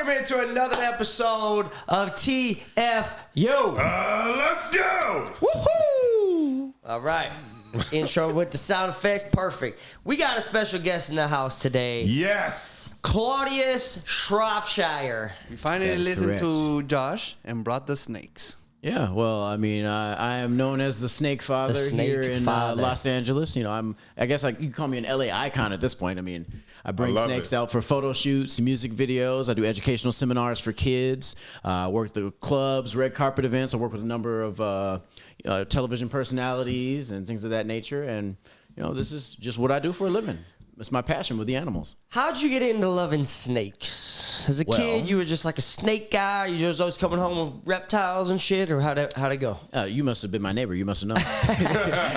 welcome into another episode of TFU. Let's go! Woohoo! All right. Intro with the sound effects. Perfect. We got a special guest in the house today. Yes! Claudius Shropshire. We finally listened to Josh and brought the snakes. Yeah, well, I mean, I am known as the Snakefather here in Los Angeles. You know, I guess you can call me an LA icon at this point. I mean, I bring snakes out for photo shoots, music videos. I do educational seminars for kids. Work the clubs, red carpet events. I work with a number of television personalities and things of that nature. And, you know, this is just what I do for a living. It's my passion with the animals. How'd you get into loving snakes? As a kid, you were just like a snake guy? You was always coming home with reptiles and shit? Or how'd it go? You must have been my neighbor. You must have known.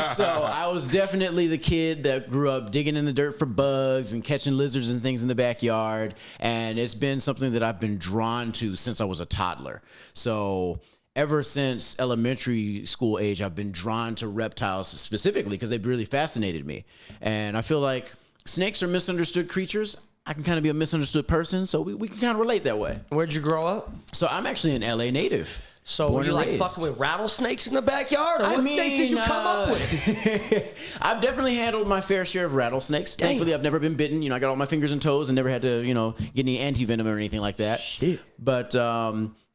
So I was definitely the kid that grew up digging in the dirt for bugs and catching lizards and things in the backyard. And it's been something that I've been drawn to since I was a toddler. So ever since elementary school age, I've been drawn to reptiles specifically because they've really fascinated me. And I feel like snakes are misunderstood creatures. I can kind of be a misunderstood person, so we can kind of relate that way. Where'd you grow up? So I'm actually an LA native. So were you like fucking with rattlesnakes in the backyard? Or what snakes did you come up with? I've definitely handled my fair share of rattlesnakes. Damn. Thankfully, I've never been bitten. You know, I got all my fingers and toes and never had to, get any anti-venom or anything like that. Shit. But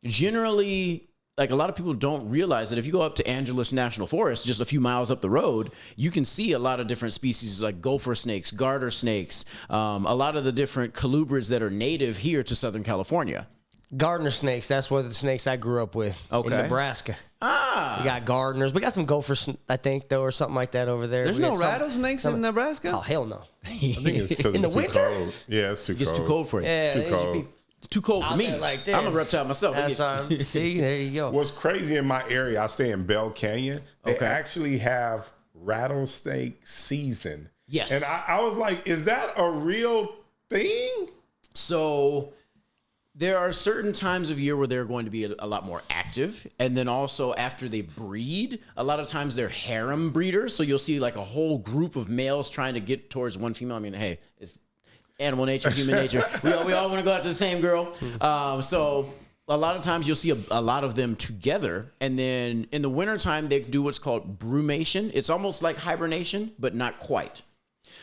generally, like, a lot of people don't realize that if you go up to Angeles National Forest, just a few miles up the road, you can see a lot of different species like gopher snakes, garter snakes, a lot of the different colubrids that are native here to Southern California. Gardener snakes, that's one of the snakes I grew up with in Nebraska. We got gardeners. We got some gophers, I think, though, or something like that over there. There's no rattlesnakes in Nebraska? Oh, hell no. I think it's because it's too cold. Yeah, it's too cold. It's too cold for you. Yeah, it's too cold. Too cold for me. Like this. I'm a reptile myself. See, there you go. What's crazy in my area, I stay in Bell Canyon. They actually have rattlesnake season. Yes. And I was like, is that a real thing? So there are certain times of year where they're going to be a lot more active. And then also after they breed, a lot of times they're harem breeders. So you'll see like a whole group of males trying to get towards one female. I mean, hey, it's animal nature, human nature. We all want to go after the same girl. So a lot of times you'll see a lot of them together. And then in the wintertime, they do what's called brumation. It's almost like hibernation, but not quite.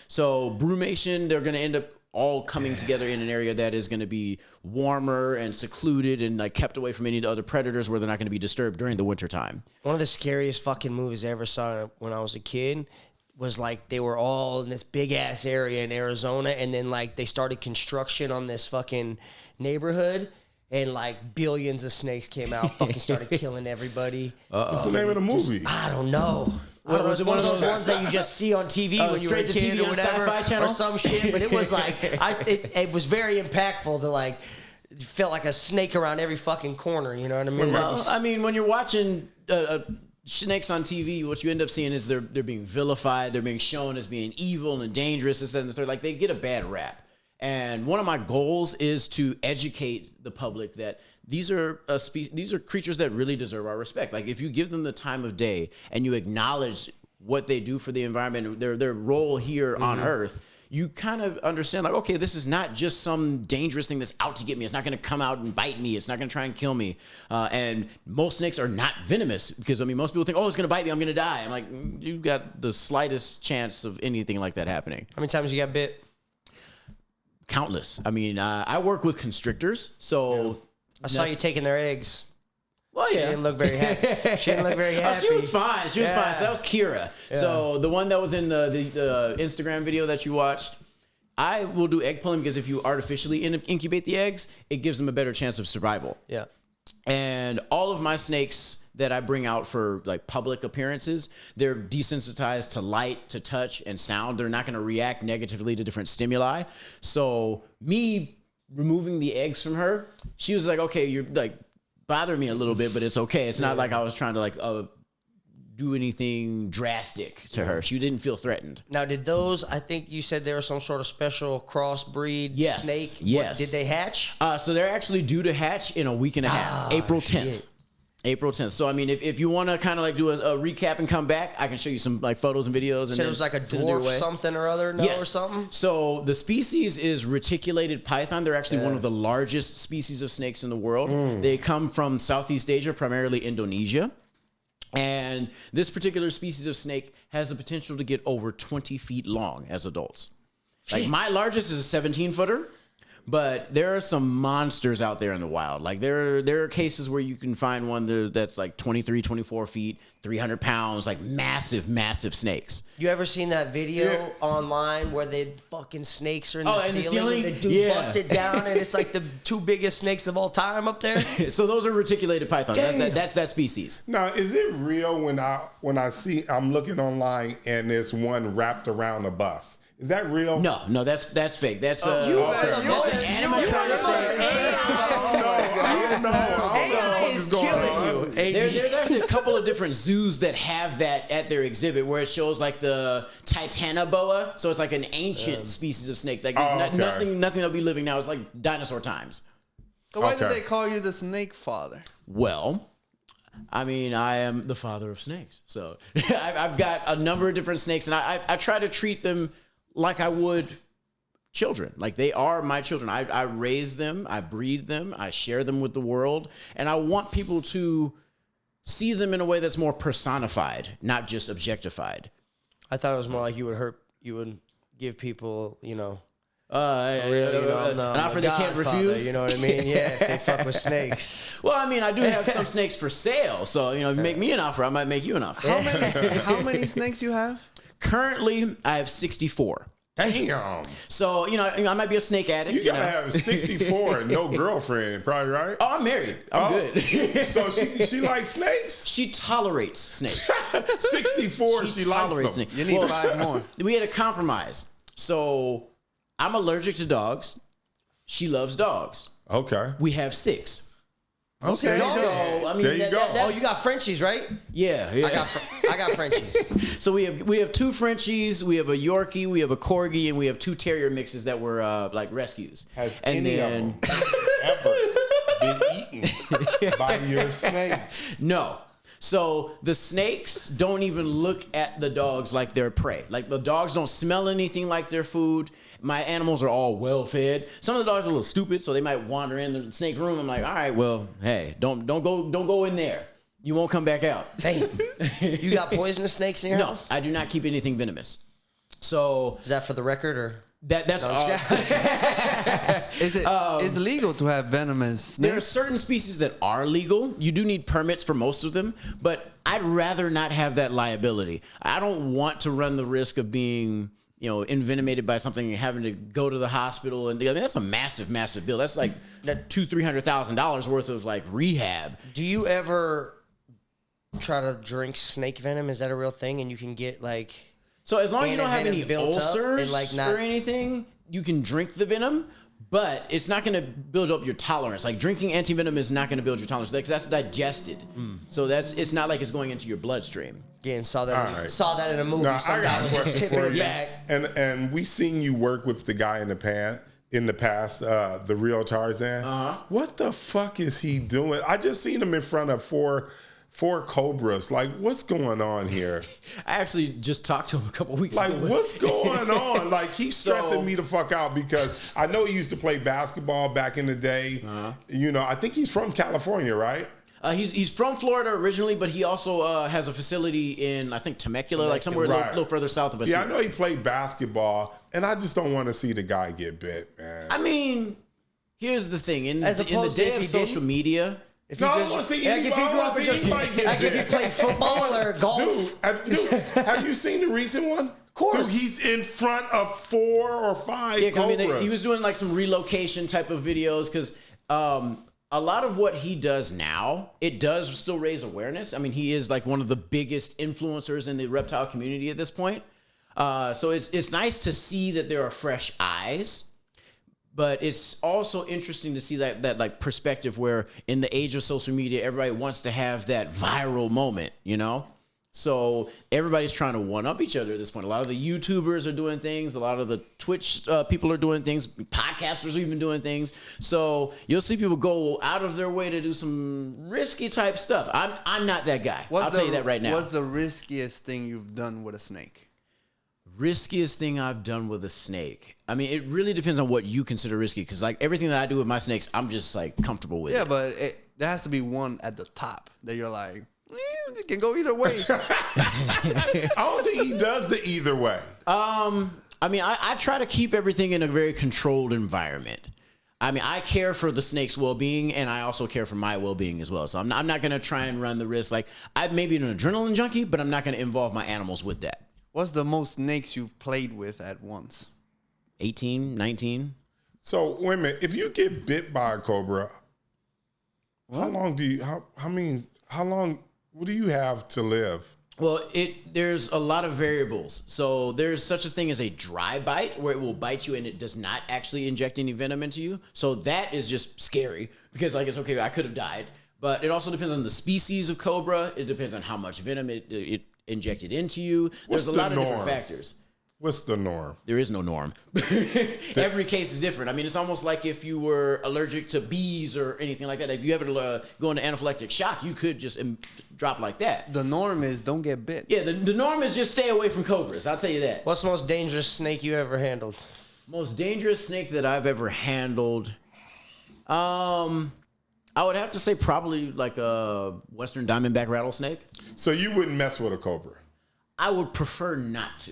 So brumation, they're going to end up all coming together in an area that is going to be warmer and secluded and like kept away from any of the other predators where they're not going to be disturbed during the wintertime. One of the scariest fucking movies I ever saw when I was a kid was like they were all in this big ass area in Arizona, and then like they started construction on this fucking neighborhood, and like billions of snakes came out, fucking started killing everybody. What's the name of the movie? I don't know. Was it one of those ones that you just see on TV when you were a kid or whatever, or some shit? But it was like it was very impactful to like. It felt like a snake around every fucking corner. You know what I mean? Well, I mean, when you're watching snakes on TV, what you end up seeing is they're being vilified. They're being shown as being evil and dangerous, this and the third. Like, they get a bad rap. And one of my goals is to educate the public that these are creatures that really deserve our respect. Like, if you give them the time of day and you acknowledge what they do for the environment, their role here on Earth, you kind of understand, like, okay, this is not just some dangerous thing that's out to get me. It's not going to come out and bite me. It's not going to try and kill me. And most snakes are not venomous because, I mean, most people think, oh, it's going to bite me. I'm going to die. I'm like, you've got the slightest chance of anything like that happening. How many times you got bit? Countless. I mean, I work with constrictors, so... I saw you taking their eggs. Well, yeah. She didn't look very happy. She was fine. She was fine. So that was Kira. Yeah. So the one that was in the Instagram video that you watched, I will do egg pulling because if you artificially incubate the eggs, it gives them a better chance of survival. Yeah. And all of my snakes that I bring out for like public appearances, they're desensitized to light, to touch, and sound. They're not going to react negatively to different stimuli. So me removing the eggs from her, she was like, okay, you're like bothering me a little bit, but it's okay. It's not like I was trying to like do anything drastic to her. She didn't feel threatened. Now, did those, I think you said there was some sort of special crossbreed snake? Yes. Did they hatch? So they're actually due to hatch in a week and a half, April 10th. Shit. April 10th. So, I mean, if you want to kind of like do a recap and come back, I can show you some like photos and videos. And it was like a dwarf something or other, or something? So the species is reticulated python. They're actually one of the largest species of snakes in the world. They come from Southeast Asia, primarily Indonesia. And this particular species of snake has the potential to get over 20 feet long as adults. Like my largest is a 17-footer. But there are some monsters out there in the wild. Like there are cases where you can find one that's like 23, 24 feet, 300 pounds, like massive, massive snakes. You ever seen that video online where the fucking snakes are in the ceiling? And the dude busted down and it's like the 2 biggest snakes of all time up there? So those are reticulated pythons. That's that species. Now, is it real when I'm looking online and there's one wrapped around a bus? Is that real? No, that's fake. That's an AI is killing you. There's actually a couple of different zoos that have that at their exhibit where it shows like the Titanoboa. So it's like an ancient species of snake. Like nothing that'll be living now. It's like dinosaur times. So why did they call you the Snakefather? Well, I mean, I am the father of snakes. So I've got a number of different snakes, and I try to treat them like I would children. Like they are my children. I raise them, I breed them, I share them with the world, and I want people to see them in a way that's more personified, not just objectified. I thought it was more like you would give people, an an offer they can't refuse. You know what I mean? Yeah, if they fuck with snakes. Well, I mean, I do have some snakes for sale, so if you make me an offer, I might make you an offer. How many snakes you have? Currently, I have 64. Damn. So, I might be a snake addict. You gotta have 64 and no girlfriend, probably, right? Oh, I'm married. I'm good. So she likes snakes? She tolerates snakes. 64, she likes them. Snakes. You need 5 more. We had a compromise. So, I'm allergic to dogs. She loves dogs. Okay. We have 6. Okay. So, I mean, There you go. You got Frenchies, right? Yeah. I got Frenchies. So we have 2 Frenchies, we have a Yorkie, we have a Corgi, and we have 2 terrier mixes that were like rescues. Has and any of them ever been eaten by your snake? No. So the snakes don't even look at the dogs like they're prey. Like the dogs don't smell anything like their food. My animals are all well fed. Some of the dogs are a little stupid, so they might wander in the snake room. I'm like, all right, well, hey, don't go in there. You won't come back out. Damn. You got poisonous snakes in your house? No, I do not keep anything venomous. So is that for the record or? That's Is it legal to have venomous snakes? There are certain species that are legal. You do need permits for most of them, but I'd rather not have that liability. I don't want to run the risk of being, envenomated by something and having to go to the hospital. And that's a massive, massive bill. That's like $200,000-$300,000 worth of like rehab. Do you ever try to drink snake venom? Is that a real thing? And you can get like. So as long as you don't have any ulcers like or anything, you can drink the venom, but it's not going to build up your tolerance. Like drinking antivenom is not going to build your tolerance. That's digested. So it's not like it's going into your bloodstream. Again, saw that in a movie. Now, Some I guy got was a just question tipping for it you. back. And we seen you work with the guy in the past, the real Tarzan. What the fuck is he doing? I just seen him in front of four cobras. Like, what's going on here? I actually just talked to him a couple weeks ago. Like, what's going on? Like, he's stressing me the fuck out because I know he used to play basketball back in the day. I think he's from California, right? He's from Florida originally, but he also has a facility in, I think, Temecula, like somewhere a little further south of us. Yeah, I know he played basketball, and I just don't want to see the guy get bit, man. I mean, here's the thing. In the day of social media... If you play football or golf. Dude, have you seen the recent one? Of course. Dude, he's in front of 4 or 5 cobras. I mean, he was doing like some relocation type of videos because a lot of what he does now, it does still raise awareness. I mean, he is like one of the biggest influencers in the reptile community at this point. So it's nice to see that there are fresh eyes. But it's also interesting to see that like perspective where in the age of social media, everybody wants to have that viral moment, So everybody's trying to one up each other at this point. A lot of the YouTubers are doing things. A lot of the Twitch people are doing things. Podcasters are even doing things. So you'll see people go out of their way to do some risky type stuff. I'm not that guy. I'll tell you that right now. What's the riskiest thing you've done with a snake? Riskiest thing I've done with a snake. I mean, it really depends on what you consider risky. Because like everything that I do with my snakes, I'm just like comfortable with. Yeah, it. but there has to be one at the top that you're like, it can go either way. I don't think he does the either way. I mean, I try to keep everything in a very controlled environment. I mean, I care for the snake's well-being, and I also care for my well-being as well. So I'm not going to try and run the risk. Like, I may be an adrenaline junkie, but I'm not going to involve my animals with that. What's the most snakes you've played with at once? 18, 19. So, wait a minute. If you get bit by a cobra, how long do you, how long, what do you have to live? Well, there's a lot of variables. So there's such a thing as a dry bite where it will bite you and it does not actually inject any venom into you. So that is just scary because like it's okay, I could have died. But it also depends on the species of cobra. It depends on how much venom it injected into you. There's a lot of different factors. What's the norm? There is no norm. Every case is different. I mean, it's almost like if you were allergic to bees or anything like that. If you ever go into anaphylactic shock, you could just drop like that. The norm is don't get bit. Yeah, the norm is just stay away from cobras. I'll tell you that. What's the most dangerous snake you ever handled? Most dangerous snake that I've ever handled? I would have to say probably like a Western diamondback rattlesnake. So you wouldn't mess with a cobra? I would prefer not to.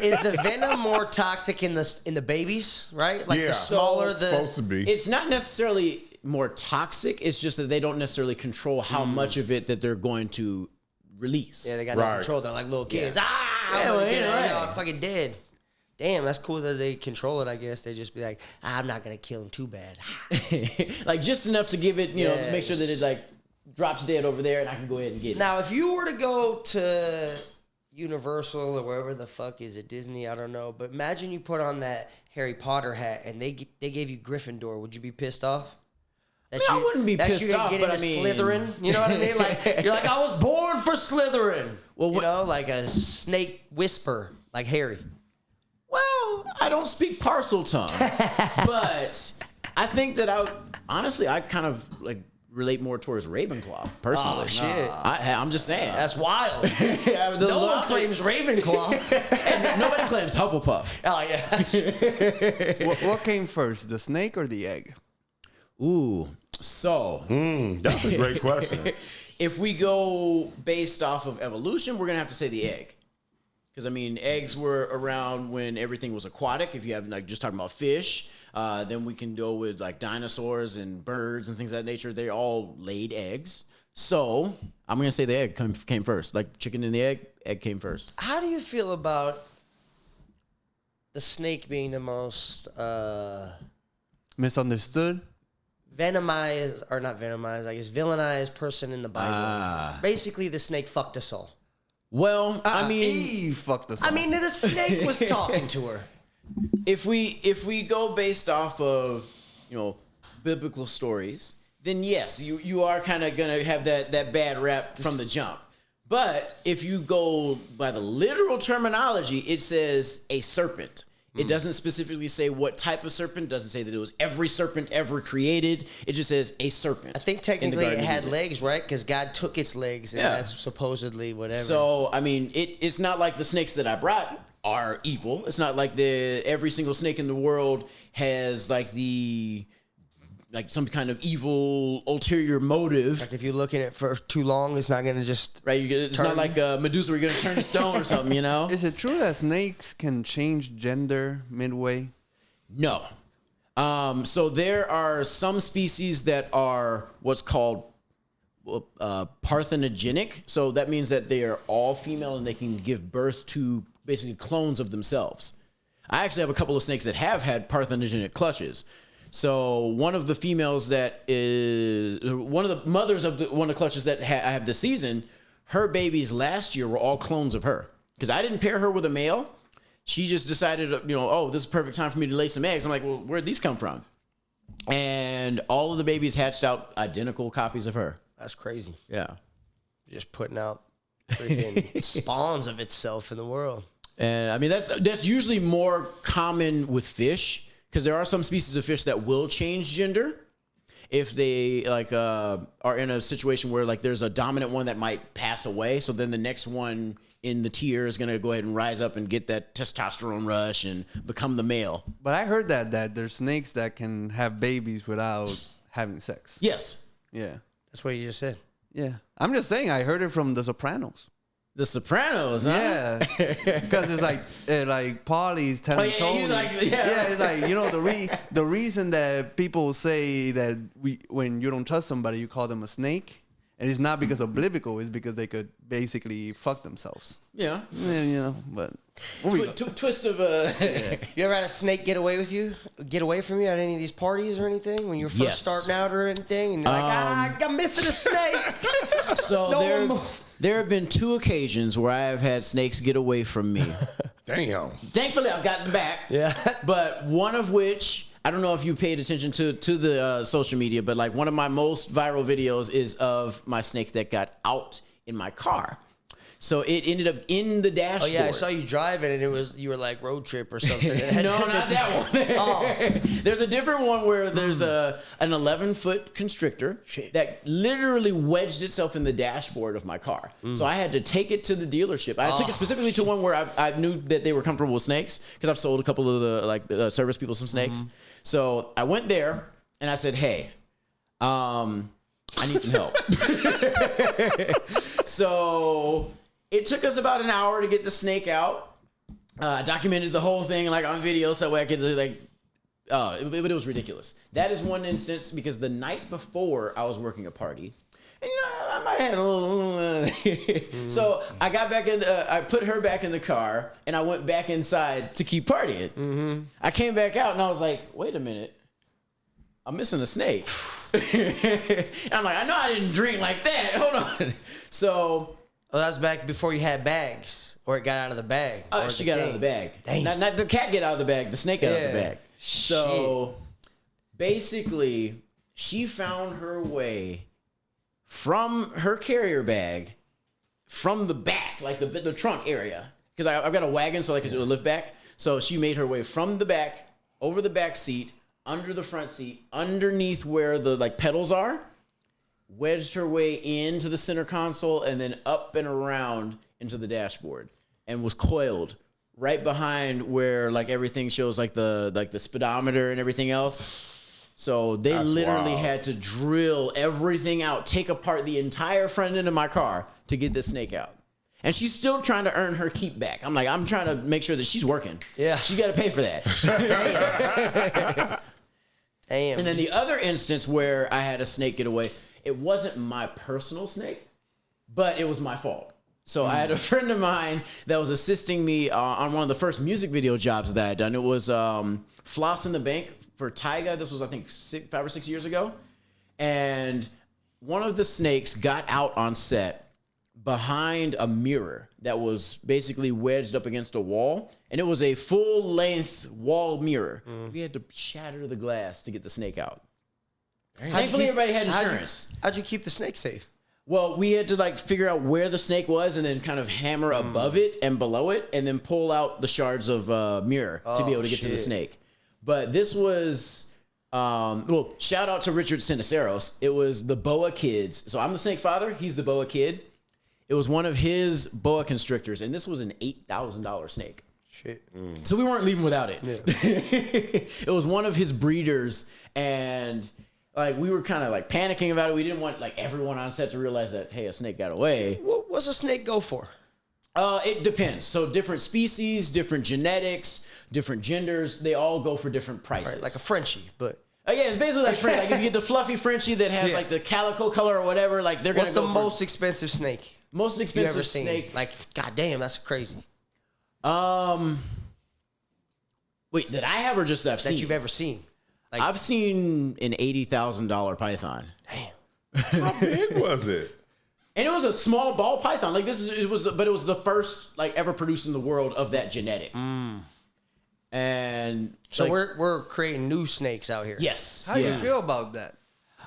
Is the venom more toxic in the babies, right? Like the smaller the supposed to be. It's not necessarily more toxic. It's just that they don't necessarily control how much of it that they're going to release. Yeah, they got no control. They're like little kids. I'm fucking dead. Damn, that's cool that they control it. I guess they just be like, I'm not gonna kill him too bad. Like just enough to give it, make sure that it like drops dead over there, and I can go ahead and get it. Now, if you were to go to Universal or wherever the fuck is it, Disney, I don't know, but imagine you put on that Harry Potter hat and they gave you Gryffindor. Would you be pissed off? I wouldn't be pissed off, but I mean, Slytherin. You know what I mean? Like you're like, I was born for Slytherin. Well, like a snake whisper, like Harry. Well, I don't speak parcel tongue, but I think that I kind of like relate more towards Ravenclaw personally. Oh shit! I'm just saying that's wild. No one claims Ravenclaw, and nobody claims Hufflepuff. Oh yeah. What came first, the snake or the egg? Ooh, so that's a great question. If we go based off of evolution, we're gonna have to say the egg. Because, I mean, eggs were around when everything was aquatic. If you have, like, just talking about fish, then we can go with, like, dinosaurs and birds and things of that nature. They all laid eggs. So, I'm going to say the egg came first. Like, chicken and the egg came first. How do you feel about the snake being the most misunderstood? Venomized, or not venomized, I guess, villainized person in the Bible? Basically, the snake fucked us all. Well, I mean, Eve fucked us. I mean, the snake was talking to her. If we go based off of biblical stories, then yes, you are kind of gonna have that bad rap from the jump. But if you go by the literal terminology, it says a serpent. It doesn't specifically say what type of serpent. It doesn't say that it was every serpent ever created. It just says a serpent. I think technically it had legs, right? Because God took its legs, and that's supposedly whatever. So, I mean, it's not like the snakes that I brought are evil. It's not like every single snake in the world has like some kind of evil ulterior motive. Like if you're looking at it for too long, it's not gonna just it's not like Medusa where you're gonna turn to stone or something, you know? Is it true that snakes can change gender midway? No. So there are some species that are what's called parthenogenic. So that means that they are all female and they can give birth to basically clones of themselves. I actually have a couple of snakes that have had parthenogenic clutches. So one of the females that is one of the mothers of one of the clutches that I have this season, her babies last year were all clones of her. Because I didn't pair her with a male. She just decided, this is the perfect time for me to lay some eggs. I'm like, well, where'd these come from? And all of the babies hatched out identical copies of her. That's crazy. Yeah. Just putting out freaking spawns of itself in the world. And I mean, that's usually more common with fish, because there are some species of fish that will change gender if they like are in a situation where like there's a dominant one that might pass away. So then the next one in the tier is going to go ahead and rise up and get that testosterone rush and become the male. But I heard that there's snakes that can have babies without having sex. Yes. Yeah. That's what you just said. Yeah. I'm just saying, I heard it from The Sopranos. The Sopranos, huh? Yeah, because it's like Paulie's telling Tony. It's like, you know, the reason that people say that when you don't trust somebody, you call them a snake, and it's not because of biblical, it's because they could basically fuck themselves. Yeah, you know. But twist of You ever had a snake get away from you at any of these parties or anything when you were first starting out or anything, and you're like, I'm missing a snake. So there have been 2 occasions where I have had snakes get away from me. Damn. Thankfully, I've gotten back. Yeah. But one of which, I don't know if you paid attention to the social media, but like one of my most viral videos is of my snake that got out in my car. So it ended up in the dashboard. Oh yeah, I saw you driving, and you were like road trip or something. No, not that one. Oh. There's a different one where there's an 11-foot constrictor that literally wedged itself in the dashboard of my car. So I had to take it to the dealership. I took it specifically to one where I knew that they were comfortable with snakes, because I've sold a couple of the service people some snakes. So I went there and I said, "Hey, I need some help." So it took us about an hour to get the snake out. I documented the whole thing like on video, so that way I could like. It was ridiculous. That is one instance, because the night before I was working a party, and you know I might have had a little. So I got back in. I put her back in the car, and I went back inside to keep partying. I came back out, and I was like, "Wait a minute, I'm missing a snake." And I'm like, "I know I didn't drink like that. Hold on." So. Oh, that was back before you had bags, or it got out of the bag. She got out of the bag. Dang. Not the cat get out of the bag. The snake got out of the bag. So basically, she found her way from her carrier bag, from the back, like the trunk area, because I've got a wagon, so I can lift back. So she made her way from the back, over the back seat, under the front seat, underneath where the like pedals are. Wedged her way into the center console and then up and around into the dashboard, and was coiled right behind where like everything shows like the speedometer and everything else. So they literally had to drill everything out, take apart the entire front end of my car to get this snake out. And she's still trying to earn her keep back. I'm like, I'm trying to make sure that she's working. Yeah. She got to pay for that. Damn. And then the other instance where I had a snake get away, it wasn't my personal snake, but it was my fault. So I had a friend of mine that was assisting me on one of the first music video jobs that I had done. It was Floss in the Bank for Tyga. This was, I think, 5 or 6 years ago. And one of the snakes got out on set behind a mirror that was basically wedged up against a wall. And it was a full-length wall mirror. We had to shatter the glass to get the snake out. Thankfully, everybody had insurance. How'd you keep the snake safe? Well, we had to like figure out where the snake was and then kind of hammer above it and below it and then pull out the shards of mirror to be able to get to the snake. But this was, shout out to Richard Siniceros. It was the boa kids. So I'm the Snakefather. He's the boa kid. It was one of his boa constrictors, and this was an $8,000 snake. Shit. So we weren't leaving without it. Yeah. It was one of his breeders, and like we were kind of like panicking about it. We didn't want like everyone on set to realize that, hey, a snake got away. What's a snake go for? It depends. So different species, different genetics, different genders, they all go for different prices. Right, like a Frenchie, but yeah, it's basically like French. Like if you get the fluffy Frenchie that has like the calico color or whatever, like they're gonna what's go the for most expensive snake most you expensive ever seen? snake. Like, goddamn, that's crazy. Wait, that I have or just that I've seen? That you've ever seen? Like, I've seen an $80,000 python. Damn. How big was it? And it was a small ball python. Like it was the first like ever produced in the world of that genetic. And so like, we're creating new snakes out here. yes. How do you feel about that?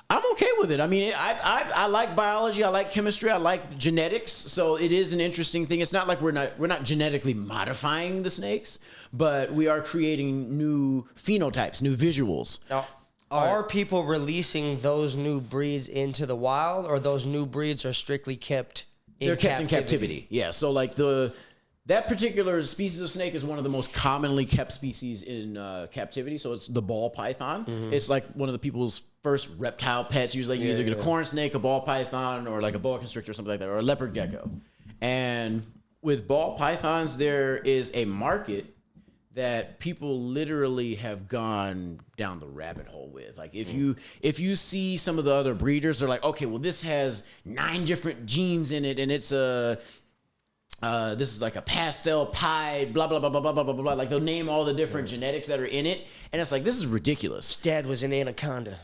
I'm okay with it. I mean, I like biology, I like chemistry, I like genetics. So it is an interesting thing. It's not like we're not genetically modifying the snakes, but we are creating new phenotypes, new visuals. Now, are people releasing those new breeds into the wild, or those new breeds are strictly kept in captivity? Yeah. So like that particular species of snake is one of the most commonly kept species in captivity. So it's the ball python. Mm-hmm. It's like one of the people's first reptile pets. Usually you either get a corn snake, a ball python, or like a boa constrictor or something like that, or a leopard gecko. And with ball pythons, there is a market that people literally have gone down the rabbit hole with. Like if you see some of the other breeders, they're like, okay, well this has 9 different genes in it, and it's this is like a pastel pied, blah blah blah blah blah blah blah blah. Like they'll name all the different genetics that are in it, and it's like, this is ridiculous. Dad was an anaconda.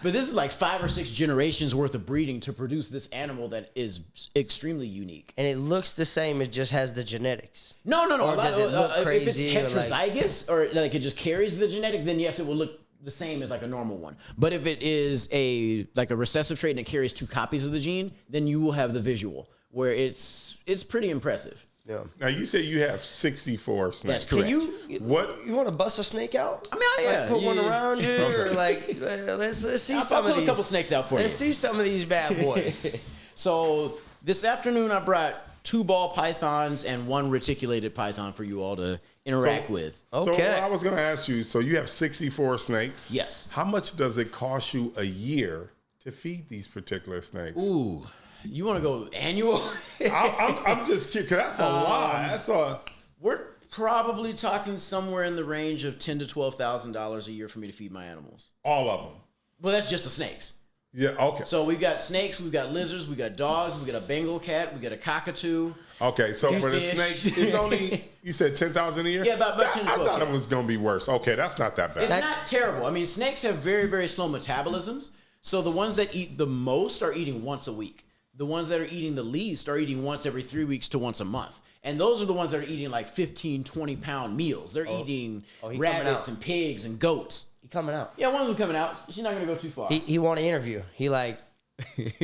But this is like 5 or 6 generations worth of breeding to produce this animal that is extremely unique. And it looks the same. It just has the genetics. No. Or does it look crazy? If it's heterozygous or like it just carries the genetic, then yes, it will look the same as like a normal one. But if it is a recessive trait and it carries 2 copies of the gene, then you will have the visual where it's pretty impressive. Yeah. Now you say you have 64 snakes. That's correct. You want to bust a snake out? I mean, put one around you, or like let's see some of these. I'll put a couple snakes out for you. Let's see some of these bad boys. So this afternoon I brought 2 ball pythons and 1 reticulated python for you all to interact with. Okay. So I was going to ask you, so you have 64 snakes. Yes. How much does it cost you a year to feed these particular snakes? Ooh. You want to go annual? I'm just curious, because that's a lot. We're probably talking somewhere in the range of $10,000 to $12,000 a year for me to feed my animals. All of them? Well, that's just the snakes. Yeah, okay. So we've got snakes, we've got lizards, we've got dogs, we've got a Bengal cat, we've got a cockatoo. Okay, so for the snakes, it's only, you said $10,000 a year? Yeah, about 10 to 12. I thought it was going to be worse. Okay, that's not that bad. It's not terrible. I mean, snakes have very, very slow metabolisms. So the ones that eat the most are eating once a week. The ones that are eating the least are eating once every 3 weeks to once a month. And those are the ones that are eating like 15, 20-pound meals. They're eating rabbits and pigs and goats. He coming out. Yeah, one of them coming out. She's not going to go too far. He want an interview. He like,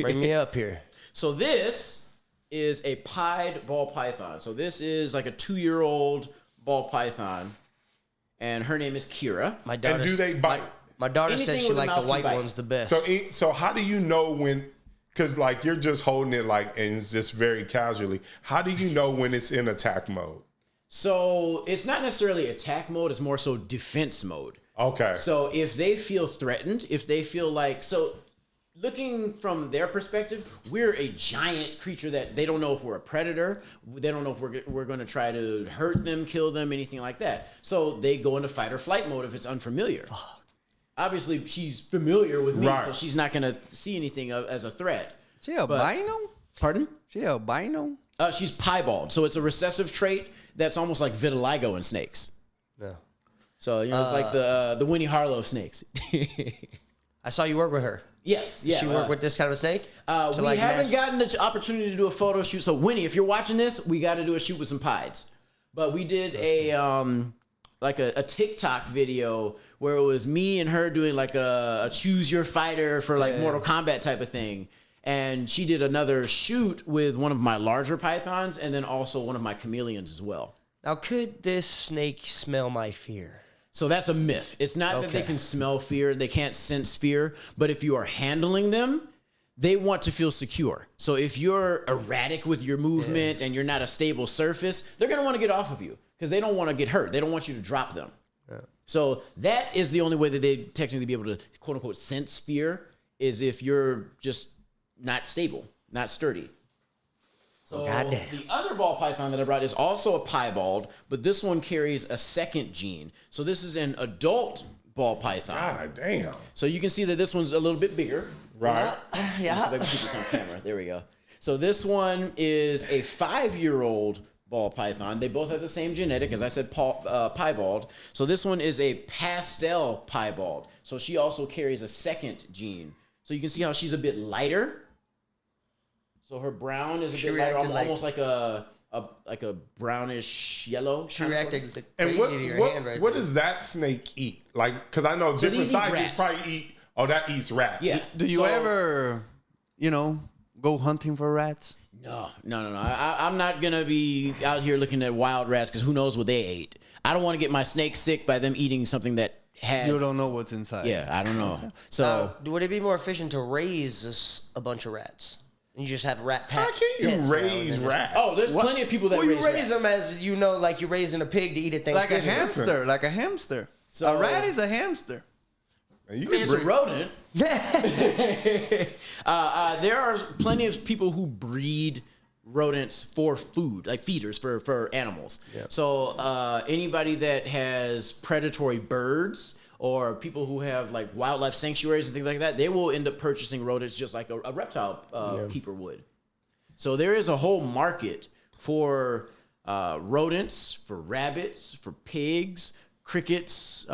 bring me up here. So this is a pied ball python. So this is like a 2-year-old ball python. And her name is Kira. And do they bite? My daughter said she liked the white ones the best. So how do you know when... Because like you're just holding it like, and it's just very casually. How do you know when it's in attack mode? So it's not necessarily attack mode. It's more so defense mode. Okay. So if they feel threatened, if they feel like, so looking from their perspective, we're a giant creature that they don't know if we're a predator. They don't know if we're going to try to hurt them, kill them, anything like that. So they go into fight or flight mode if it's unfamiliar. Fuck. Obviously, she's familiar with me, so she's not going to see anything as a threat. She albino? Pardon? She albino? She's piebald, so it's a recessive trait that's almost like vitiligo in snakes. No. So, it's like the Winnie Harlow of snakes. I saw you work with her. Yes, yeah. She work with this kind of snake? We haven't gotten the opportunity to do a photo shoot. So, Winnie, if you're watching this, we got to do a shoot with some pieds. But we did a TikTok video where it was me and her doing like a choose your fighter for like Mortal Kombat type of thing. And she did another shoot with one of my larger pythons and then also one of my chameleons as well. Now, could this snake smell my fear? So that's a myth. It's not that they can smell fear. They can't sense fear. But if you are handling them, they want to feel secure. So if you're erratic with your movement and you're not a stable surface, they're going to want to get off of you because they don't want to get hurt. They don't want you to drop them. So that is the only way that they technically be able to, quote unquote, sense fear is if you're just not stable, not sturdy. So the other ball python that I brought is also a piebald, but this one carries a second gene. So this is an adult ball python. God damn. So you can see that this one's a little bit bigger. Right. Yeah. See if I can keep this on camera. There we go. So this one is a 5-year-old ball python. They both have the same genetic, as I said, piebald. So this one is a pastel piebald. So she also carries a second gene. So you can see how she's a bit lighter. So her brown is a bit lighter, almost like a brownish yellow. She reacted crazy and to your hand right what there. does that snake eat? Like, because I know different sizes probably eat Oh, that eats rats. Yeah. Do you ever, go hunting for rats? No. I'm not going to be out here looking at wild rats because who knows what they ate. I don't want to get my snake sick by them eating something that had... You don't know what's inside. Yeah, I don't know. So... would it be more efficient to raise a bunch of rats? You just have rat pets. How can you raise rats? Oh, there's plenty of people that you raise raise rats. them as, like you're raising a pig to eat at Thanksgiving. Like a hamster. So, a rat is a hamster. It's a rodent. There are plenty of people who breed rodents for food, like feeders for animals. Yep. So anybody that has predatory birds or people who have like wildlife sanctuaries and things like that, they will end up purchasing rodents just like a reptile keeper would. So there is a whole market for rodents, for rabbits, for pigs, crickets,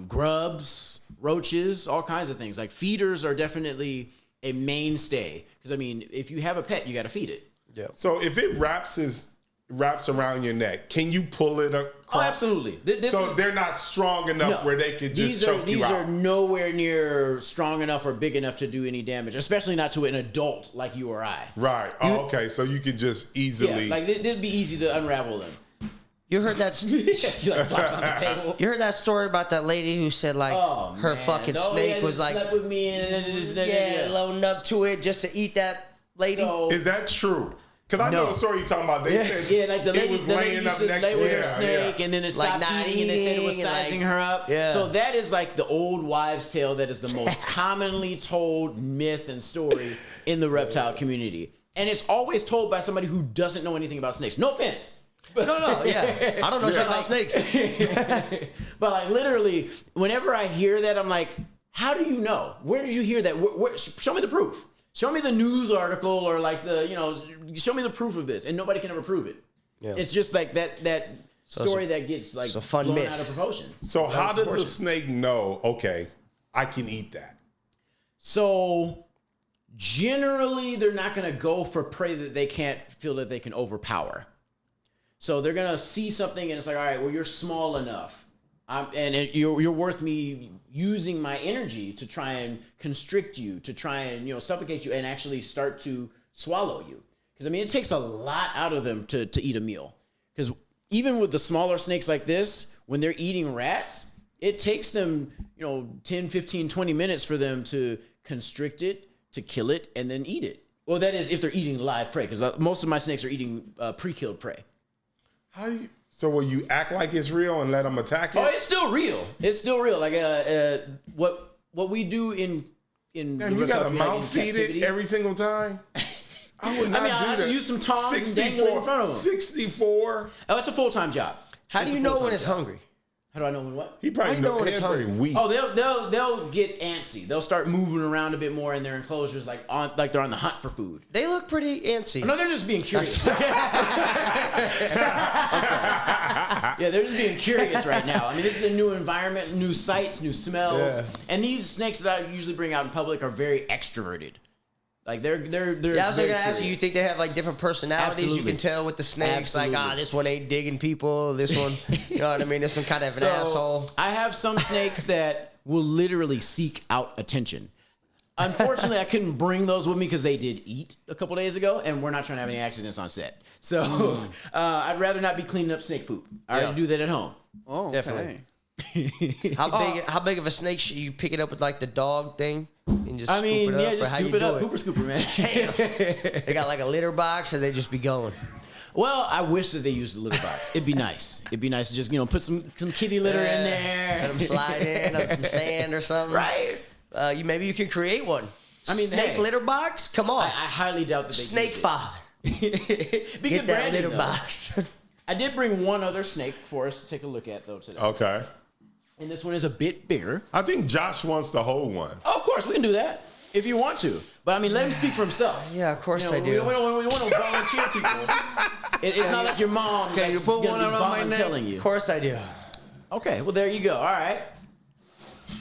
grubs, roaches, all kinds of things. Like feeders are definitely a mainstay. Because, if you have a pet, you got to feed it. Yeah. So if it wraps around your neck, can you pull it across? Oh, absolutely. They're not strong enough where they could just choke you out. These are nowhere near strong enough or big enough to do any damage, especially not to an adult like you or I. Right. Oh, okay. So you could just easily... Yeah, it'd be easy to unravel them. You heard that? Yes, you flops on the table. You heard that story about that lady who said her fucking snake was like slept with me and loading up to it just to eat that lady. So, is that true? Because I know the story you're talking about. They said like the lady, was laying up next to her snake, and then it stopped eating, and they said it was sizing her up. Yeah. So that is like the old wives' tale that is the most commonly told myth and story in the reptile community, and it's always told by somebody who doesn't know anything about snakes. No offense. No, yeah. I don't know shit about snakes. But literally, whenever I hear that, I'm like, how do you know? Where did you hear that? Show me the proof. Show me the news article or show me the proof of this. And nobody can ever prove it. Yeah. It's just like that story that gets a fun blown myth out of proportion. So how does a snake know, okay, I can eat that? So generally, they're not going to go for prey that they can't feel that they can overpower. So they're going to see something and it's like, all right, well, you're small enough. You're worth me using my energy to try and constrict you, to try and, suffocate you and actually start to swallow you. Because, it takes a lot out of them to eat a meal. Because even with the smaller snakes like this, when they're eating rats, it takes them, 10, 15, 20 minutes for them to constrict it, to kill it, and then eat it. Well, that is if they're eating live prey, because most of my snakes are eating pre-killed prey. So will you act like it's real and let them attack it? Oh, it's still real. It's still real. Like what we do in man, you got to mouth feed it every single time. I would not do that. I just use some tongs and dangle it in front of them. 64. Oh, it's a full-time job. How do you know when it's hungry? How do I know when what? He probably know when it's hungry. Weak. Oh, they'll get antsy. They'll start moving around a bit more in their enclosures, like they're on the hunt for food. They look pretty antsy. No, they're just being curious. I'm sorry. Yeah, they're just being curious right now. This is a new environment, new sights, new smells, and these snakes that I usually bring out in public are very extroverted. Like they're. Yeah, I was gonna ask you. You think they have different personalities? Absolutely. You can tell with the snakes. Absolutely. This one ain't digging people. This one, you know what I mean? This one kind of an asshole. I have some snakes that will literally seek out attention. Unfortunately, I couldn't bring those with me because they did eat a couple days ago, and we're not trying to have any accidents on set. So I'd rather not be cleaning up snake poop. I already do that at home. Oh, okay. Definitely. How big of a snake should you pick it up with the dog thing and just scoop it up? Just scoop it up. Hooper scooper, man. Damn. They got a litter box and they just be going. Well, I wish that they used the litter box. It'd be nice. It'd be nice to just put some kitty litter in there. Let them slide in on some sand or something. Right. Maybe you can create one. Snake litter box? Come on. I highly doubt that they Snakefather. Get that litter box. I did bring one other snake for us to take a look at though today. Okay. And this one is a bit bigger. I think Josh wants to hold one. Oh, of course, we can do that if you want to. But let him speak for himself. Yeah, of course I do. We want to volunteer people. It's not like your mom. Can you put one around my neck? Telling you. Of course I do. Okay, well there you go. All right.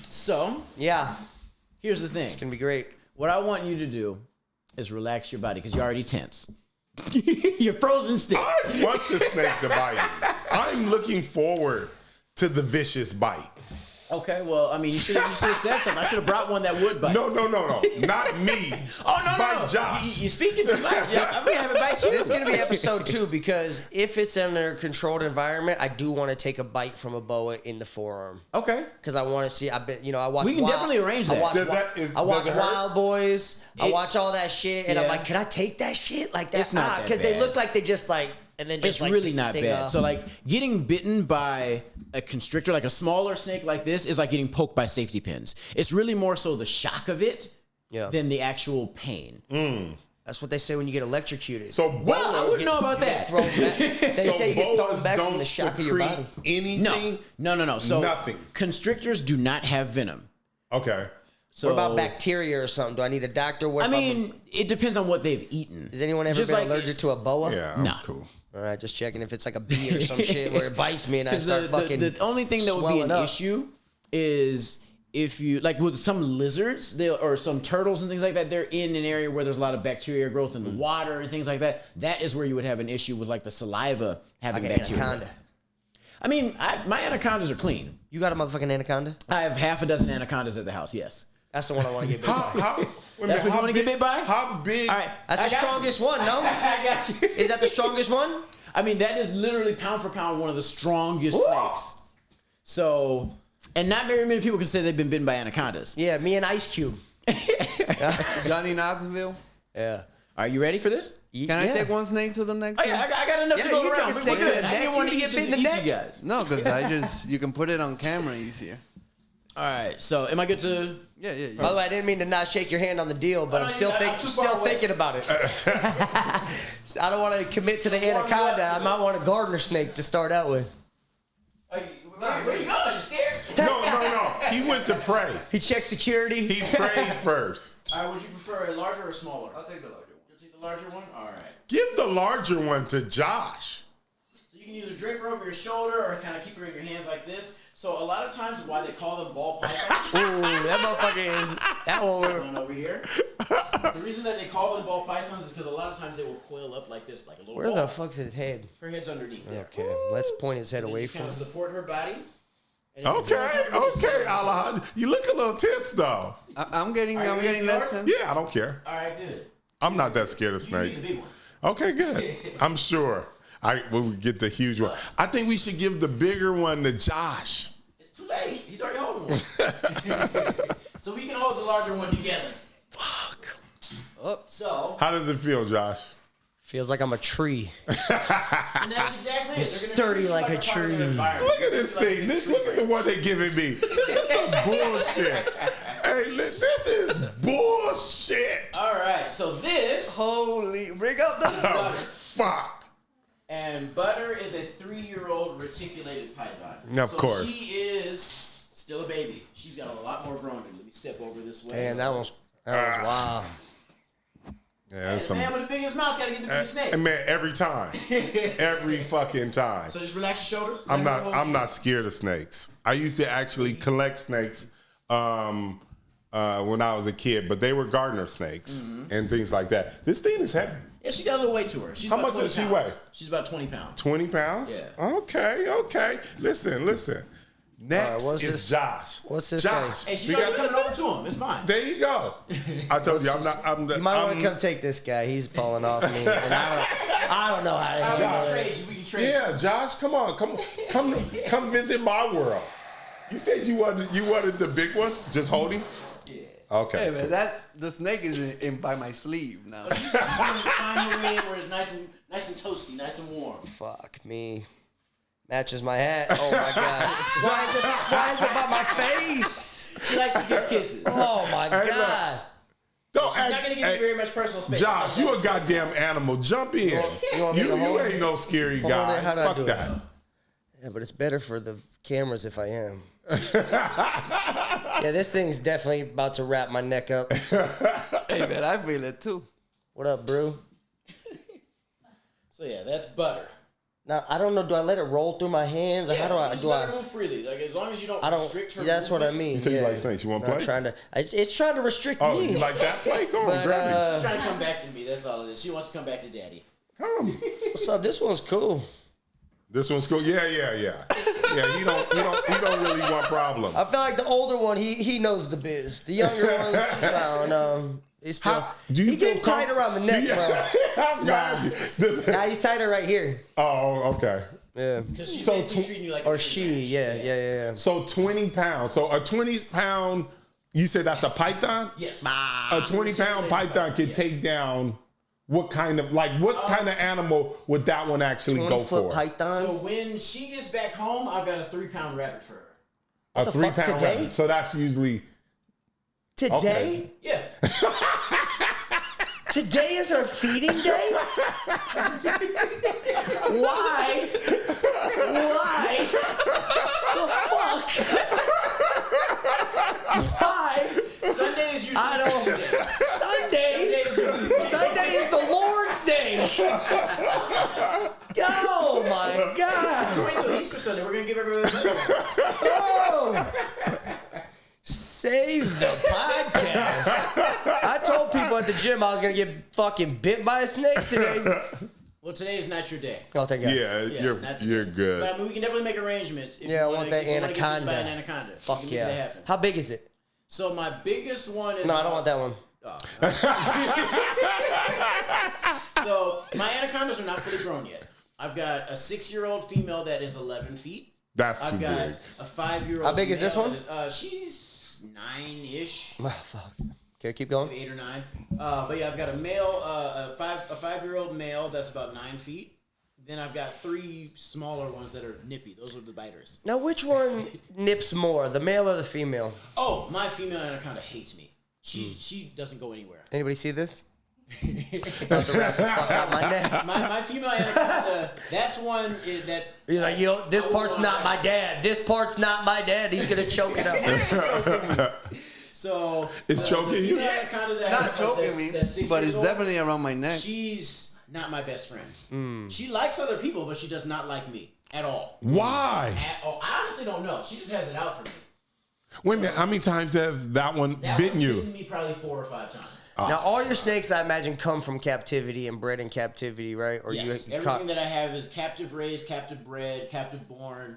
So yeah, here's the thing. It's gonna be great. What I want you to do is relax your body because you're already tense. You're frozen still. I want the snake to bite. I'm looking forward to the vicious bite. Okay, well, I mean, you should have said something. I should have brought one that would bite. No, not me. Oh, no. Bite Josh. You're speaking too much. Yeah, I'm going to have it bite you. This is going to be episode 2 because if it's in a controlled environment, I do want to take a bite from a boa in the forearm. Okay. Because I want to see. I watch. We can definitely arrange that. I watch Wild Boys. I watch all that shit, and I'm like, can I take that shit like that? It's not that because bad. they look like they just like. And then just it's really not bad. So like getting bitten by a constrictor, like a smaller snake like this, is like getting poked by safety pins. It's really more so the shock of it than the actual pain. That's what they say when you get electrocuted. So Well, I wouldn't know about that. They say you get thrown back from the don't shock of your secrete body. anything? No. So nothing. Constrictors do not have venom. Okay. So What about bacteria or something? Do I need a doctor? I mean, it depends on what they've eaten. Has anyone ever Just been like allergic to a boa? Yeah, I'm No. cool. All right, just checking if it's like a bee or some shit where it bites me and I start fucking. The only thing that would be an issue is if you like with some lizards, or some turtles and things like that. They're in an area where there's a lot of bacteria growth in the water and things like that. That is where you would have an issue with like the saliva having Like an bacteria. anaconda. I mean, my anacondas are clean. You got a motherfucking anaconda? I have half a dozen anacondas at the house. Yes. That's the one I want to get bit by. That's what you want to get bit by? How big? All right. That's the strongest one, no? I got you. Is that the strongest one? I mean, that is literally pound for pound one of the strongest snakes. So, and not very many people can say they've been bitten by anacondas. Yeah, me and Ice Cube. Johnny Knoxville. Yeah. Are you ready for this? Can I take one snake to the next? Oh yeah, I got enough to Yeah, go you around. take a snake We're to good. the I neck, didn't want to you get get bit in the easy, neck. guys. No, because you can put it on camera easier. All right. So, am I good to? Yeah. By the way, I didn't mean to not shake your hand on the deal, but Oh, I'm no, still, I'm too far away. thinking about it. I don't want to commit to the anaconda. I might want a gardener snake to start out with. Where you going? You scared? No. He went to pray. He checked security. He prayed first. All right. Would you prefer a larger or smaller? I'll take the larger one. You'll take the larger one. All right. Give the larger one to Josh. So you can either drape her over your shoulder or kind of keep her in your hands like this. So a lot of times, why they call them ball pythons? Ooh, that motherfucker is that one. One over here. The reason that they call them ball pythons is because a lot of times they will coil up like this, like a little Where ball. the fuck's his head? Her head's underneath there. Okay, let's point his head And away just from kind of him. support her body. And if Okay, you're comfortable, Alejandro. You look a little tense though. I'm getting Are you ready for less yours? than. Yeah, I don't care. All right, good. I'm not that scared of You need snakes. the big one. Okay, good. I'm sure. We'll get the huge one. I think we should give the bigger one to Josh. It's too late. He's already holding one. So we can hold the larger one together. Fuck. So, How does it feel, Josh? Feels like I'm a tree. and that's exactly it. They're Sturdy gonna treat you like a part of their tree. environment. Look at this thing. Look at the one they giving me. This is some bullshit. Hey, this is bullshit. All right, so this Holy, rig up the. Oh, Butter. fuck. And Butter is a 3-year-old reticulated python. Of course. She is still a baby. She's got a lot more growing to do. Let me step over this way. Man, that was wow. Yeah, that's The some. man with the biggest mouth gotta get the biggest snake. And man, every time, every fucking time. So just relax your shoulders. I'm Let her hold not. I'm you. not scared of snakes. I used to actually collect snakes when I was a kid, but they were gardener snakes and things like that. This thing is heavy. Yeah, she got a little weight to her. She's How about much 20 does she pounds. weigh? She's about 20 pounds. 20 pounds. Yeah. Okay. Listen. Next what's is this- Josh. what's this Josh? Hey, she's we already got- coming over to him. It's fine. There you go. I told you, I'm not. You might want to come take this guy. He's falling off me, and I don't know how to We handle can it. trade you. We can trade you. Yeah, Josh, come on, come visit my world. You said you wanted the big one. Just hold him. Yeah. Okay. Hey man, the snake is in by my sleeve now. She's find her in where it's nice and toasty, nice and warm. Fuck me. Matches my hat. Oh my god. Why is it by my face? She likes to give kisses. Oh my Hey, look. god. Don't She's not gonna give you very much personal space. Josh, you a goddamn animal. Jump in. You want me to hold ain't it? no scary Hold guy. it? How do I Fuck do it? that. Yeah, but it's better for the cameras if I am. Yeah, this thing's definitely about to wrap my neck up. Hey man, I feel it too. What up, bro? So yeah, that's Butter. Now I don't know. Do I let it roll through my hands, or how do I? Just Do let her I? move freely. Like as long as you don't, I don't. restrict her. That's what I movement. mean. You said you yeah. like snakes. You want to I'm play? trying to. It's trying to restrict Oh, me. you like that play? Go on, But, grab it. She's trying to come back to me. That's all it is. She wants to come back to Daddy. Come. What's up? This one's cool. This one's cool. Yeah. Yeah, he don't really want problems. I feel like the older one, he knows the biz. The younger ones, I don't know. He's still. He getting tight around the neck, bro. Nah, he's tighter right here. Oh, okay. Yeah. Because she's basically treating you like or a she, yeah. So 20 pounds. So a 20-pound, you said that's a python? Yes. A 20-pound python can take down what kind of animal would that one actually go for? Python? So when she gets back home, I've got a 3-pound rabbit for her. A 3-pound rabbit. So that's usually today? Okay. Yeah. Today is her feeding day? Why? The fuck? Why? Sunday is usually Sunday is the Lord's Day. Oh my God. Wait till Easter Sunday. We're gonna give everybody. Oh. Save the podcast. I told people at the gym I was gonna get fucking bit by a snake today. Well, today is not your day. I'll take it. Yeah, you're good. But I mean, we can definitely make arrangements. If I you want that anaconda. Buy an anaconda. Fuck yeah. How big is it? So my biggest one is. No, I don't want that one. So my anacondas are not fully grown yet. I've got a 6-year-old female that is 11 feet. That's I've too got big. a 5-year-old. How big is this one? She's 9-ish. Oh, fuck. Okay, keep going. 8 or 9. But yeah, I've got a male, a 5-year-old male that's about 9 feet. Then I've got 3 smaller ones that are nippy. Those are the biters. Now, which one nips more, the male or the female? Oh, my female anaconda hates me. She doesn't go anywhere. Anybody see this? About to wrap the fuck out my neck. My female anaconda, that's one that. He's like, this part's not my dad. This part's not my dad. He's gonna choke it up. So it's choking you? Not choking me, but it's definitely around my neck. She's not my best friend. She likes other people, but she does not like me at all. Why? At all. I honestly don't know. She just has it out for me. Wait a minute. How many times has that one bitten you? Bitten me probably 4 or 5 times. Now, all your snakes, I imagine, come from captivity and bred in captivity, right? Or yes, everything that I have is captive raised, captive bred, captive born.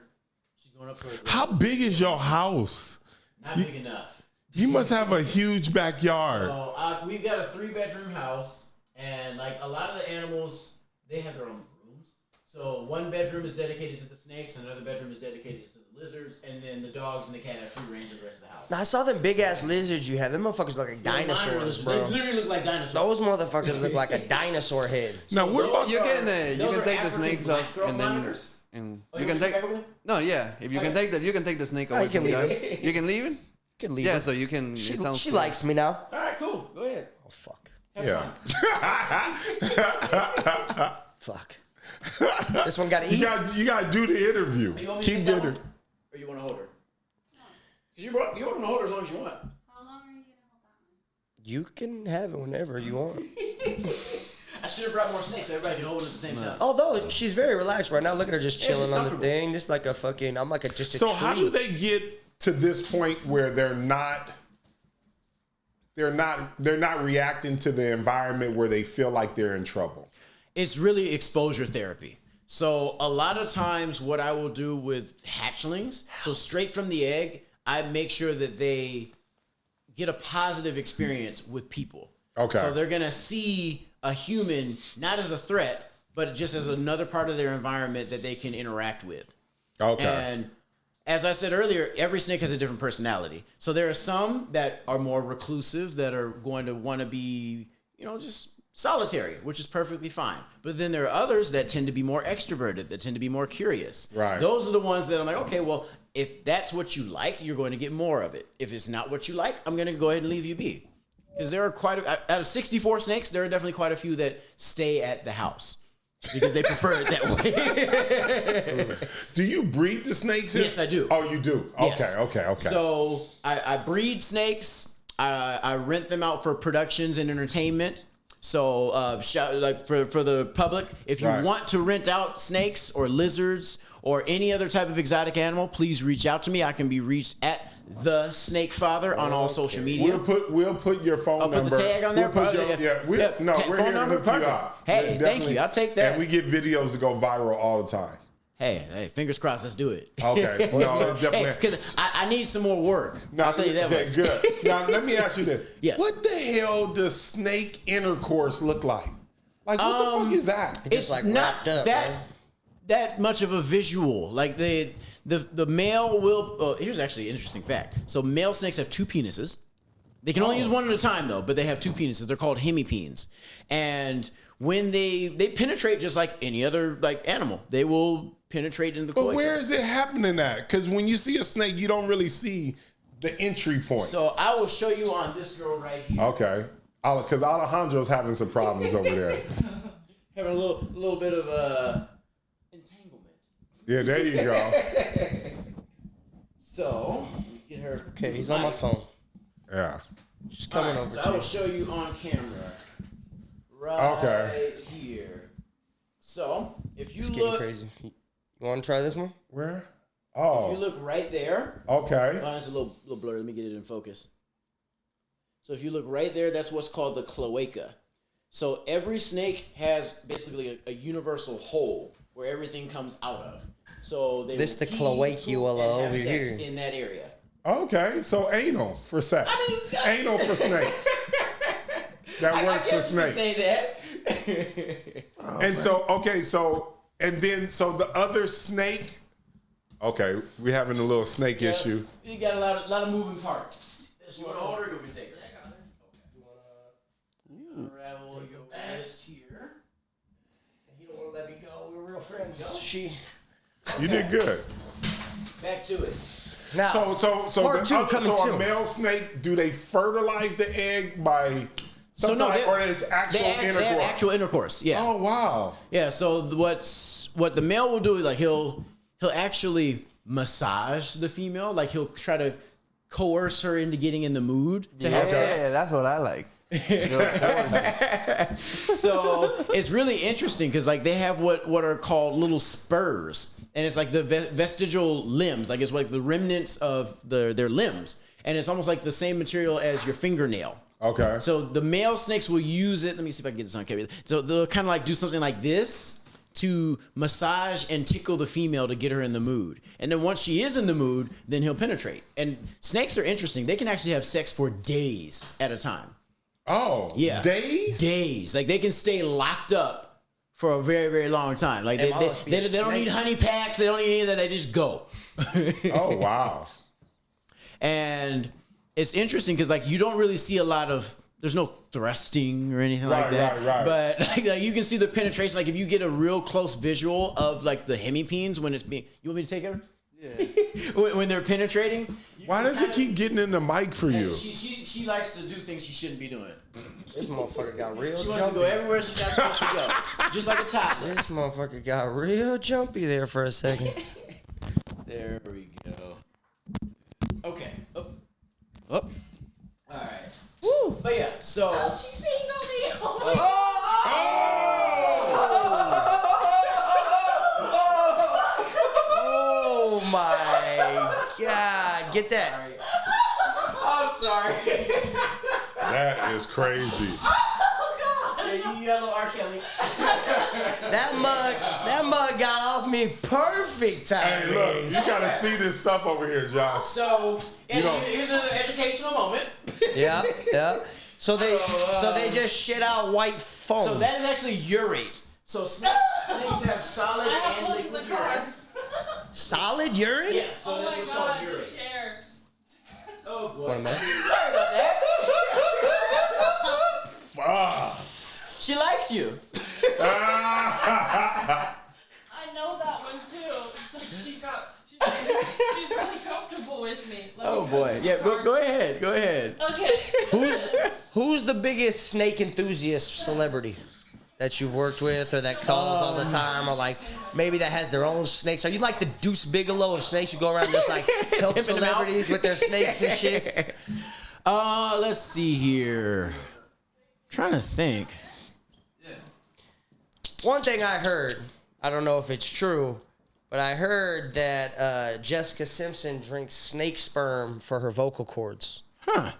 She's going up for a How big is your house? Not big enough. You must have a huge backyard. So we've got a 3-bedroom house, and like a lot of the animals, they have their own rooms. So one bedroom is dedicated to the snakes, another bedroom is dedicated to the lizards, and then the dogs and the cat have free range of the rest of the house. Now, I saw them big ass lizards you had. Them motherfuckers look like dinosaurs, bro. They literally look like dinosaurs. Those motherfuckers look like a dinosaur head. Now, what about You can take the African snakes off black-throat and then monitors? you can take. No, yeah. If you can take that, you can take the snake away. you can from the leave yard. it. You can leave it. You can leave Yeah, her. so you can. She likes me now. All right, cool. Go ahead. Oh, fuck. Yeah. Fuck. This one got to eat. You got to do the interview. You want me to Keep take that dinner. one? Or you want to hold her? Because you're going to hold her as long as you want. How long are you going to hold that one? You can have it whenever you want. I should have brought more snakes so everybody can hold it at the same time. Although she's very relaxed right now. Look at her just she's chilling on the comfortable. thing. Just like a fucking, I'm like a just a So tree. how do they get to this point where they're not reacting to the environment where they feel like they're in trouble? It's really exposure therapy. So a lot of times what I will do with hatchlings, so straight from the egg, I make sure that they get a positive experience with people. Okay. So they're going to see a human not as a threat, but just as another part of their environment that they can interact with. Okay. And as I said earlier, every snake has a different personality. So there are some that are more reclusive, that are going to want to be, just solitary, which is perfectly fine. But then there are others that tend to be more extroverted, that tend to be more curious. Right. Those are the ones that I'm like, okay, well, if that's what you like, you're going to get more of it. If it's not what you like, I'm going to go ahead and leave you be. Because there are out of 64 snakes, there are definitely quite a few that stay at the house because they prefer it that way. Do you breed the snakes? Yes, I do. Oh, you do? Yes. Okay. So I breed snakes. I rent them out for productions and entertainment. So for the public, if you want to rent out snakes or lizards or any other type of exotic animal, please reach out to me. I can be reached at the Snakefather on all social media. We'll put your phone number. I'll put the tag on there. We're here to phone number, hook you perfect. up. Hey, thank you. I'll take that. And we get videos to go viral all the time. hey, fingers crossed, let's do it. Okay, no, definitely. Because I need some more work. I'll tell you that much. Good. Now, let me ask you this. Yes. What the hell does snake intercourse look like? Like, what the fuck is that? It's like not wrapped up, that much of a visual. Like the male will. Here's actually an interesting fact. So male snakes have 2 penises. They can only use one at a time though, but they have 2 penises. They're called hemipenes. And when they penetrate just like any other like animal, they will penetrate into the cloaca. But where is it happening at? Because when you see a snake, you don't really see the entry point. So I will show you on this girl right here. Okay. Because Alejandro's having some problems over there. Having a little bit of entanglement. Yeah, there you go. So get her. Okay, he's on my phone. Yeah. She's coming over So to I will you. show you on camera. Right here. So if you It's getting look, crazy. You want to try this one? Where? if Oh. you look right there. Okay. Oh, it's a little blurry. Let me get it in focus. So if you look right there, that's what's called the cloaca. So every snake has basically a universal hole where everything comes out of. So they This will the pee, cloaca poop, and have over sex here. in that area. Okay. So anal for sex. Anal for snakes. That works for snakes. Say that. And so, okay, so, and then, so the other snake, okay, we're having a little snake issue. You got a lot of moving parts. You want to order? Go take it. You want to unravel your wrist here. You don't want to let me go. We're real friends. You did good. Back to it. Now, So part two coming a soon. male snake, do they fertilize the egg by something no, like, or is actual they have intercourse? actual intercourse. Yeah. Oh, wow. Yeah. So what the male will do is like he'll actually massage the female. Like he'll try to coerce her into getting in the mood to have sex. that's what I like. So it's really interesting because like they have what are called little spurs, and it's like the vestigial limbs, like it's like the remnants of their limbs, and it's almost like the same material as your fingernail. Okay. So the male snakes will use it. Let me see if I can get this on camera. So they'll kind of like do something like this to massage and tickle the female to get her in the mood. And then once she is in the mood, then he'll penetrate. And snakes are interesting. They can actually have sex for days at a time. Oh, Yeah. days? Days. Like they can stay locked up for a very, very long time. Like they don't need honey packs. They don't need any of that. They just go. Oh, wow. And it's interesting because like you don't really see a lot of, there's no thrusting or anything like that. Right. But like you can see the penetration. Like if you get a real close visual of like the hemipenes when it's being, you want me to take it? Yeah. when they're penetrating. Why does it keep getting in the mic for you? She likes to do things she shouldn't be doing. This motherfucker got real She wants to go jumpy. everywhere she's not supposed to go. Just like a toddler. This motherfucker got real jumpy there for a second. There we go. Okay. Up. All right. Woo. But yeah, so. Oh, she's being on me. Oh my Oh my God. Get that. I'm sorry. That is crazy. Yeah, you got a little R. Kelly. That mug got off me perfect time. Hey, look, you gotta see this stuff over here, Josh. So, know- here's an educational moment. Yeah. So they just shit out white foam. So that is actually urate. So snakes have solid I have and both in liquid the car. urine. Solid urine? Yeah, so Oh that's my what's God, called you urate. shared. Oh boy. Wait a minute. Sorry about that. Fuck. She likes you. I know that one too. It's like she's really comfortable with me. Let Oh me boy. come to Yeah, the car. go ahead. Go ahead. Okay. Who's the biggest snake enthusiast celebrity that you've worked with or that calls all the time or like maybe that has their own snakes? Are you like the Deuce Bigelow of snakes? You go around just like help Pimping them out? celebrities with their snakes and shit? Let's see here. Trying to think. One thing I heard, I don't know if it's true, but I heard that Jessica Simpson drinks snake sperm for her vocal cords. Huh.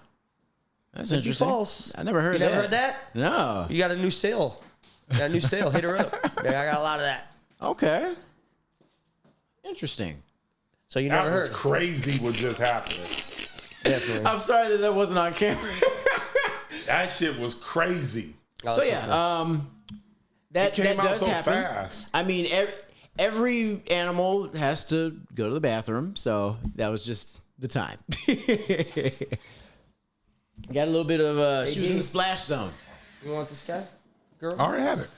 That's Could be interesting. false. I never heard You that. never heard that? No. You got a new sale. Hit her up. Yeah, I got a lot of that. Okay. Interesting. So you That never was heard? crazy what just happened. Definitely. I'm sorry that wasn't on camera. That shit was crazy. So yeah, that Came out does so happen. fast. I mean, every animal has to go to the bathroom, so that was just the time. Got a little bit of she was in the splash zone. You want this guy? Girl? I already had it.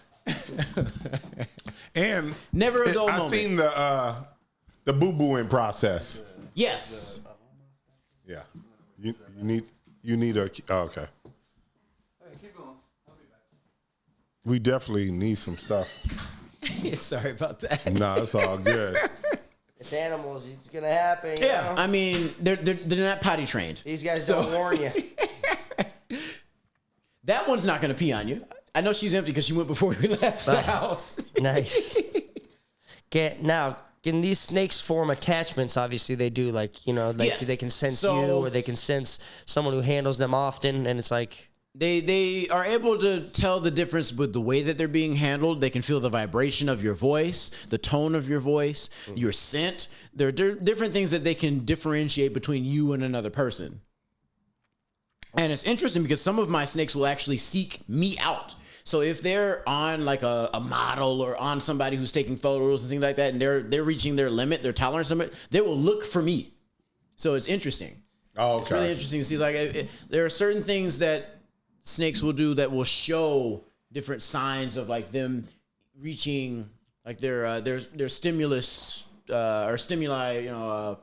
And Never a dull I moment. seen the boo-booing process. Yes. Yeah. You need a okay. We definitely need some stuff. Sorry about that. No, it's all good. It's animals. It's gonna happen. You Yeah, know? I mean, they're not potty trained. These guys don't warn you. That one's not going to pee on you. I know she's empty because she went before we left the house. Nice. Now, can these snakes form attachments? Obviously, they do. Like, you know, like Yes. they can sense So- you, or they can sense someone who handles them often, and it's like, They are able to tell the difference with the way that they're being handled. They can feel the vibration of your voice, the tone of your voice, your scent. There are different things that they can differentiate between you and another person. And it's interesting because some of my snakes will actually seek me out. So if they're on like a model or on somebody who's taking photos and things like that, and they're reaching their limit, their tolerance limit, they will look for me. So it's interesting. Oh, It's really interesting to see. Like there are certain things that snakes will do that will show different signs of like them reaching like their stimulus or stimuli, you know,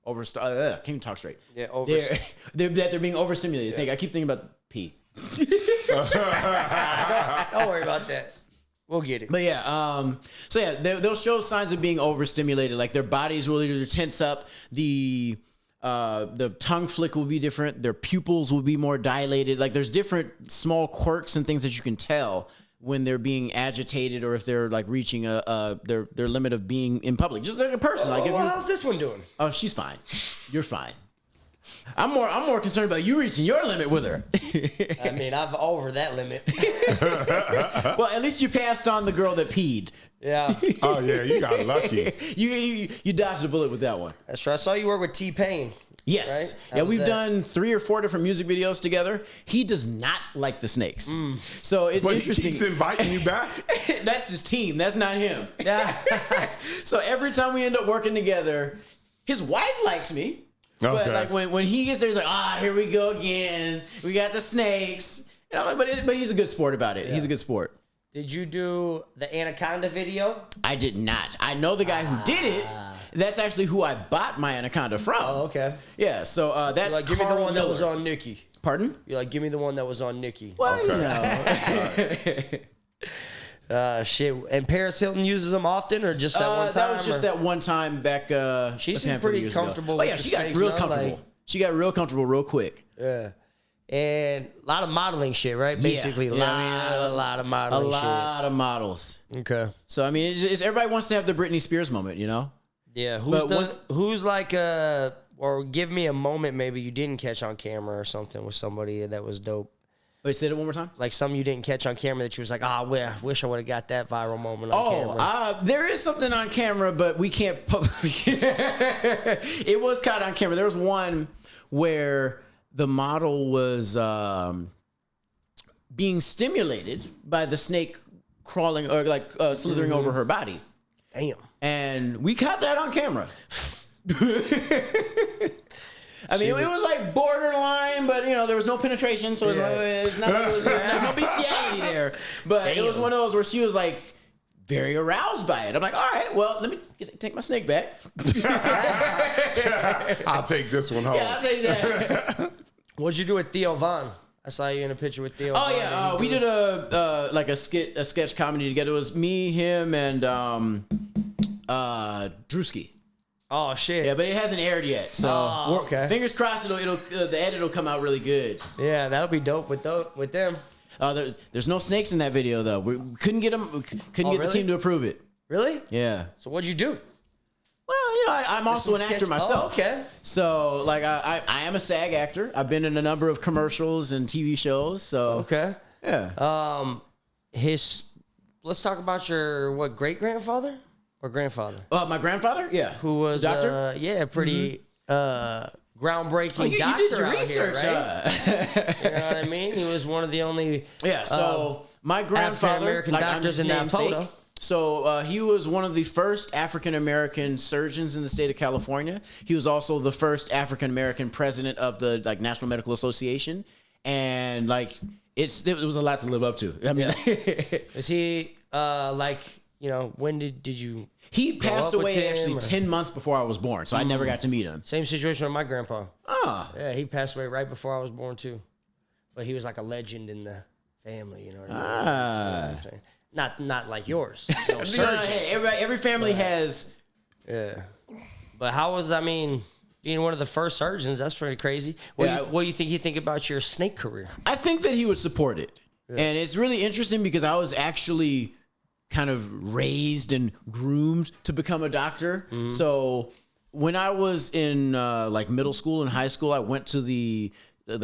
can't even talk straight. Yeah, they're being overstimulated. I keep thinking about pee. don't worry about that. We'll get it. But yeah, so yeah, they'll show signs of being overstimulated. Like their bodies will either tense up, the tongue flick will be different, their pupils will be more dilated. Like there's different small quirks and things that you can tell when they're being agitated or if they're like reaching their limit of being in public. Just like a person. Like if Well, you, how's this one doing? oh, she's fine. You're fine. I'm more concerned about you reaching your limit with her. I mean, I've over that limit. Well, at least you passed on the girl that peed. Yeah, Oh yeah, you got lucky. You dodged a bullet with that one. that's right. I saw you work with T-Pain. Yes. Right? Yeah, How's we've that? done 3 or 4 different music videos together. He does not like the snakes. So it's But he interesting. keeps inviting you back. That's his team. That's not him. Yeah. So every time we end up working together, his wife likes me. But Okay. like when he gets there, he's like, here we go again. We got the snakes. And I'm like, but he's a good sport about it. He's a good sport. Did you do the Anaconda video? I did not. I know the guy who did it. That's actually who I bought my anaconda from. Oh, okay. Yeah, so that's Like, give me the Carl one that was Miller. on Nikki. Pardon? You're like, give me the one that was on Nikki. Well, you know. Shit. And Paris Hilton uses them often, or just that one time? That was just or? that one time back. She a seemed handful of pretty years ago. comfortable Oh with yeah, the she got snakes, real no? comfortable. Like- She got real comfortable real quick. Yeah. And a lot of modeling shit, right? Basically, a lot of A modeling lot of models. shit. Okay. So I mean, it's everybody wants to have the Britney Spears moment, you know? Yeah. But Who's like or give me a moment maybe you didn't catch on camera or something with somebody that was dope. Wait, say it one more time. Like some you didn't catch on camera that you was like, I wish I would have got that viral moment on camera. There is something on camera, but we can't. It was caught on camera. There was one where the model was being stimulated by the snake crawling or like slithering over her body, Damn. and we caught that on camera. I mean, it was like borderline, but you know, there was no penetration, so it's not like there's no bestiality there. But it was one of those where she was like very aroused by it. I'm like, all right, well, let me take my snake back. I'll take this one home. Yeah, I'll take that. What'd you do with Theo Von? I saw you in a picture with Theo Oh Von. yeah, we did a sketch comedy together. It was me, him, and Drewski. Oh shit. Yeah, but it hasn't aired yet, so okay. fingers crossed it'll the edit will come out really good. Yeah, that'll be dope with them. There's no snakes in that video though. We couldn't get them. Couldn't get the really? team to approve it. Really? Yeah. So what'd you do? Well, you know, I'm also an some actor sketch- myself. Oh, okay. So like I am a SAG actor. I've been in a number of commercials and TV shows. So Okay. yeah. Let's talk about your great grandfather or grandfather? My grandfather, yeah. Who was doctor? Pretty groundbreaking you doctor did your out research, here, right? You know what I mean? He was one of the only So my grandfather, African-American doctors in that photo. So he was one of the first African-American surgeons in the state of California. He was also the first African-American president of the National Medical Association. And it was a lot to live up to. I mean, is he when did you? He passed away actually 10 months before I was born, so I never got to meet him. Same situation with my grandpa. Ah, Yeah, he passed away right before I was born too. But he was like a legend in the family, you know what I mean? You know what I'm saying? Not like yours. No, hey, every family has. Yeah. But being one of the first surgeons, that's pretty crazy. What do you think he think about your snake career? I think that he would support it. Yeah. And it's really interesting because I was actually kind of raised and groomed to become a doctor. Mm-hmm. So when I was in middle school and high school, I went to the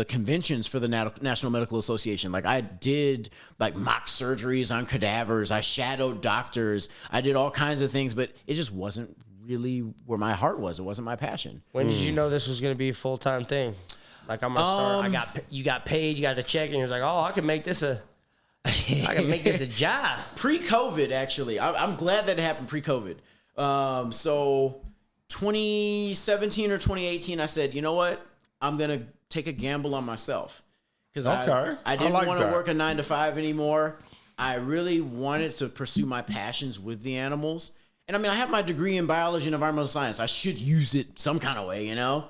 conventions for the National Medical Association. I did mock surgeries on cadavers. I shadowed doctors. I did all kinds of things, but it just wasn't really where my heart was. It wasn't my passion. When did you know this was going to be a full-time thing? I'm going to start. You got paid, you got a check, and you're like, oh, I can make this a job. Pre-COVID, actually. I'm glad that it happened pre-COVID. So 2017 or 2018, I said, you know what? I'm going to take a gamble on myself. Because I didn't want to work a 9-to-5 anymore. I really wanted to pursue my passions with the animals. And I have my degree in biology and environmental science. I should use it some kind of way, you know?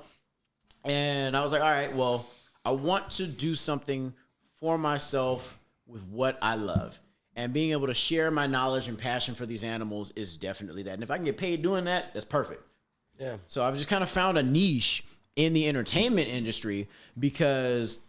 And I was like, all right, well, I want to do something for myself with what I love. And being able to share my knowledge and passion for these animals is definitely that. And if I can get paid doing that, that's perfect. Yeah. So I've just kind of found a niche in the entertainment industry because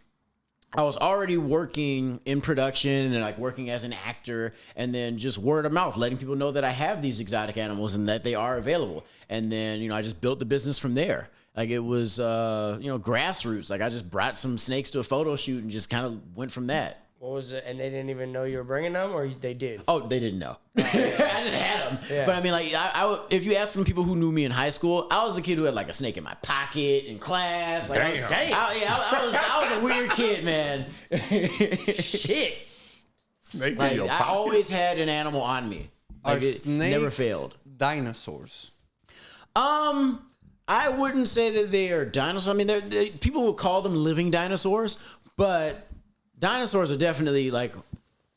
I was already working in production and working as an actor, and then just word of mouth, letting people know that I have these exotic animals and that they are available. And then, I just built the business from there. It was, grassroots. I just brought some snakes to a photo shoot and just kind of went from that. What was it? And they didn't even know you were bringing them, or they did? Oh, they didn't know. I just had them. Yeah. But I if you ask some people who knew me in high school, I was a kid who had a snake in my pocket in class. Damn. I was a weird kid, man. Shit. Snake in your pocket. I always had an animal on me. Are it snakes never failed. Dinosaurs? I wouldn't say that they are dinosaurs. People will call them living dinosaurs, but dinosaurs are definitely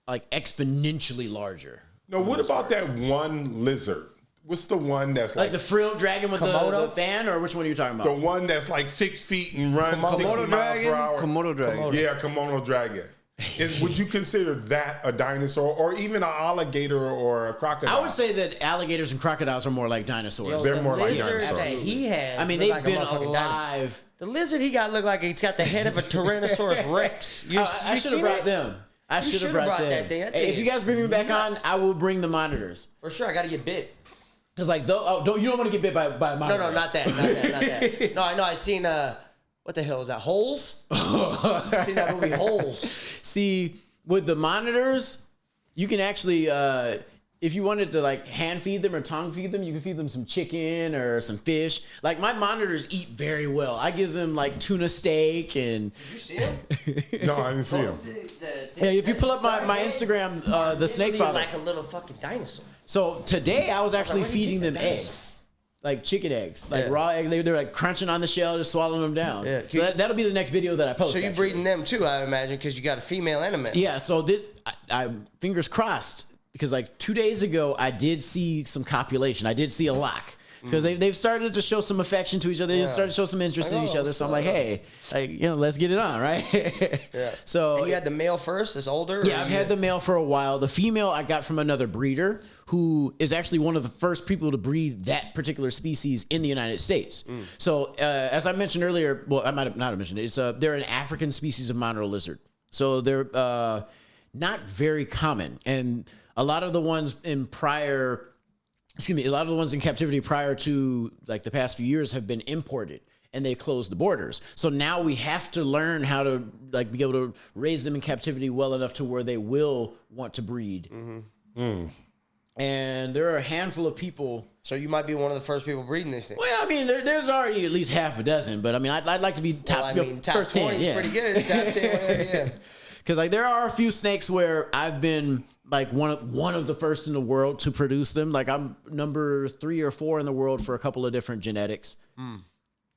exponentially larger. No, what about that one lizard? What's the one that's the frilled dragon with the fan, or which one are you talking about? The one that's 6 feet and runs 60 miles per hour. Komodo dragon. Yeah, Komodo dragon. Would you consider that a dinosaur, or even an alligator or a crocodile? I would say that alligators and crocodiles are more like dinosaurs. They're more like dinosaurs. dinosaurs. That he has. They've been alive. The lizard he got look like he's got the head of a Tyrannosaurus Rex. I should have brought them. I should have brought them. That thing. Hey, if you guys bring me back on, I will bring the monitors. For sure, I got to get bit. Because you don't want to get bit by a monitor. No, not that. No, I know. I seen what the hell is that? Holes? I seen that movie Holes. See, with the monitors, you can actually if you wanted to hand feed them or tongue feed them, you can feed them some chicken or some fish. My monitors eat very well. I give them tuna steak and. Did you see them? No, I didn't see them. Yeah, if you pull up my Instagram, the Snakefather. Like a little fucking dinosaur. So today I was actually feeding them eggs. Chicken eggs, raw eggs. They're crunching on the shell, just swallowing them down. Yeah. So that'll be the next video that I post. So you're breeding them too, I imagine, because you got a female and a male. Yeah. So I fingers crossed, because 2 days ago I did see some copulation. I did see a lock. Because they've started to show some affection to each other. They started to show some interest in each other. So I'm like, hey, let's get it on, right? Yeah. So and you had the male first, it's older? Yeah, I've had the male for a while. The female I got from another breeder who is actually one of the first people to breed that particular species in the United States. So as I mentioned earlier, well, I might not have mentioned it, they're an African species of monitor lizard. So they're not very common. And a lot of the ones in a lot of the ones in captivity prior to the past few years have been imported, and they closed the borders. So now we have to learn how to be able to raise them in captivity well enough to where they will want to breed. Mm-hmm. And there are a handful of people. So you might be one of the first people breeding this thing. Well, I mean, there's already at least half a dozen, but I mean, I'd like to be top. Top first 20 10, is pretty good. Top 10, yeah. Because like there are a few snakes where I've been like one of the first in the world to produce them. Like I'm number 3 or 4 in the world for a couple of different genetics.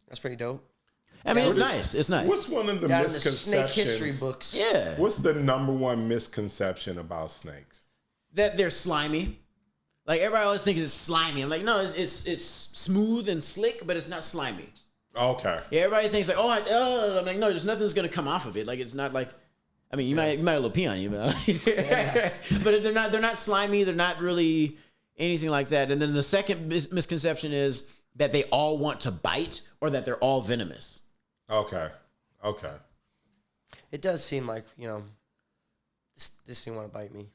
That's pretty dope. I mean, it's nice. It's nice. What's one of the Down in the misconceptions? snake history books. Yeah. What's the number one misconception about snakes? That they're slimy. Like everybody always thinks it's slimy. I'm like, no, it's smooth and slick, but it's not slimy. Okay. Yeah, everybody thinks like, I'm like, no, there's nothing's gonna come off of it. Like it's not like, I mean, you might a little pee on you, but but they're not slimy. They're not really anything like that. And then the second misconception is that they all want to bite or that they're all venomous. Okay. It does seem like, this thing want to bite me.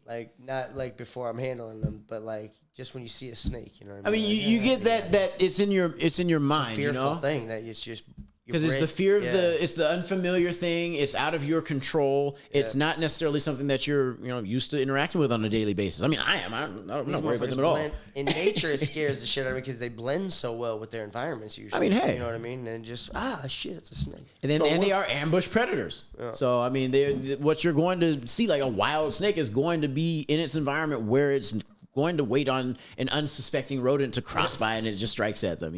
Like, not like before I'm handling them, but like just when you see a snake, you know what I mean? I mean, you get that it's in your mind, fearful thing that it's just because it's the fear of it's the unfamiliar thing. It's out of your control. It's not necessarily something that you're used to interacting with on a daily basis. I mean, I'm not worried about them at all. In nature, it scares the shit out of me because they blend so well with their environments usually. I mean, hey, you know what I mean? And just shit, it's a snake. And then they are ambush predators. Yeah. So I mean, what you're going to see, like a wild snake, is going to be in its environment where it's going to wait on an unsuspecting rodent to cross by, and it just strikes at them.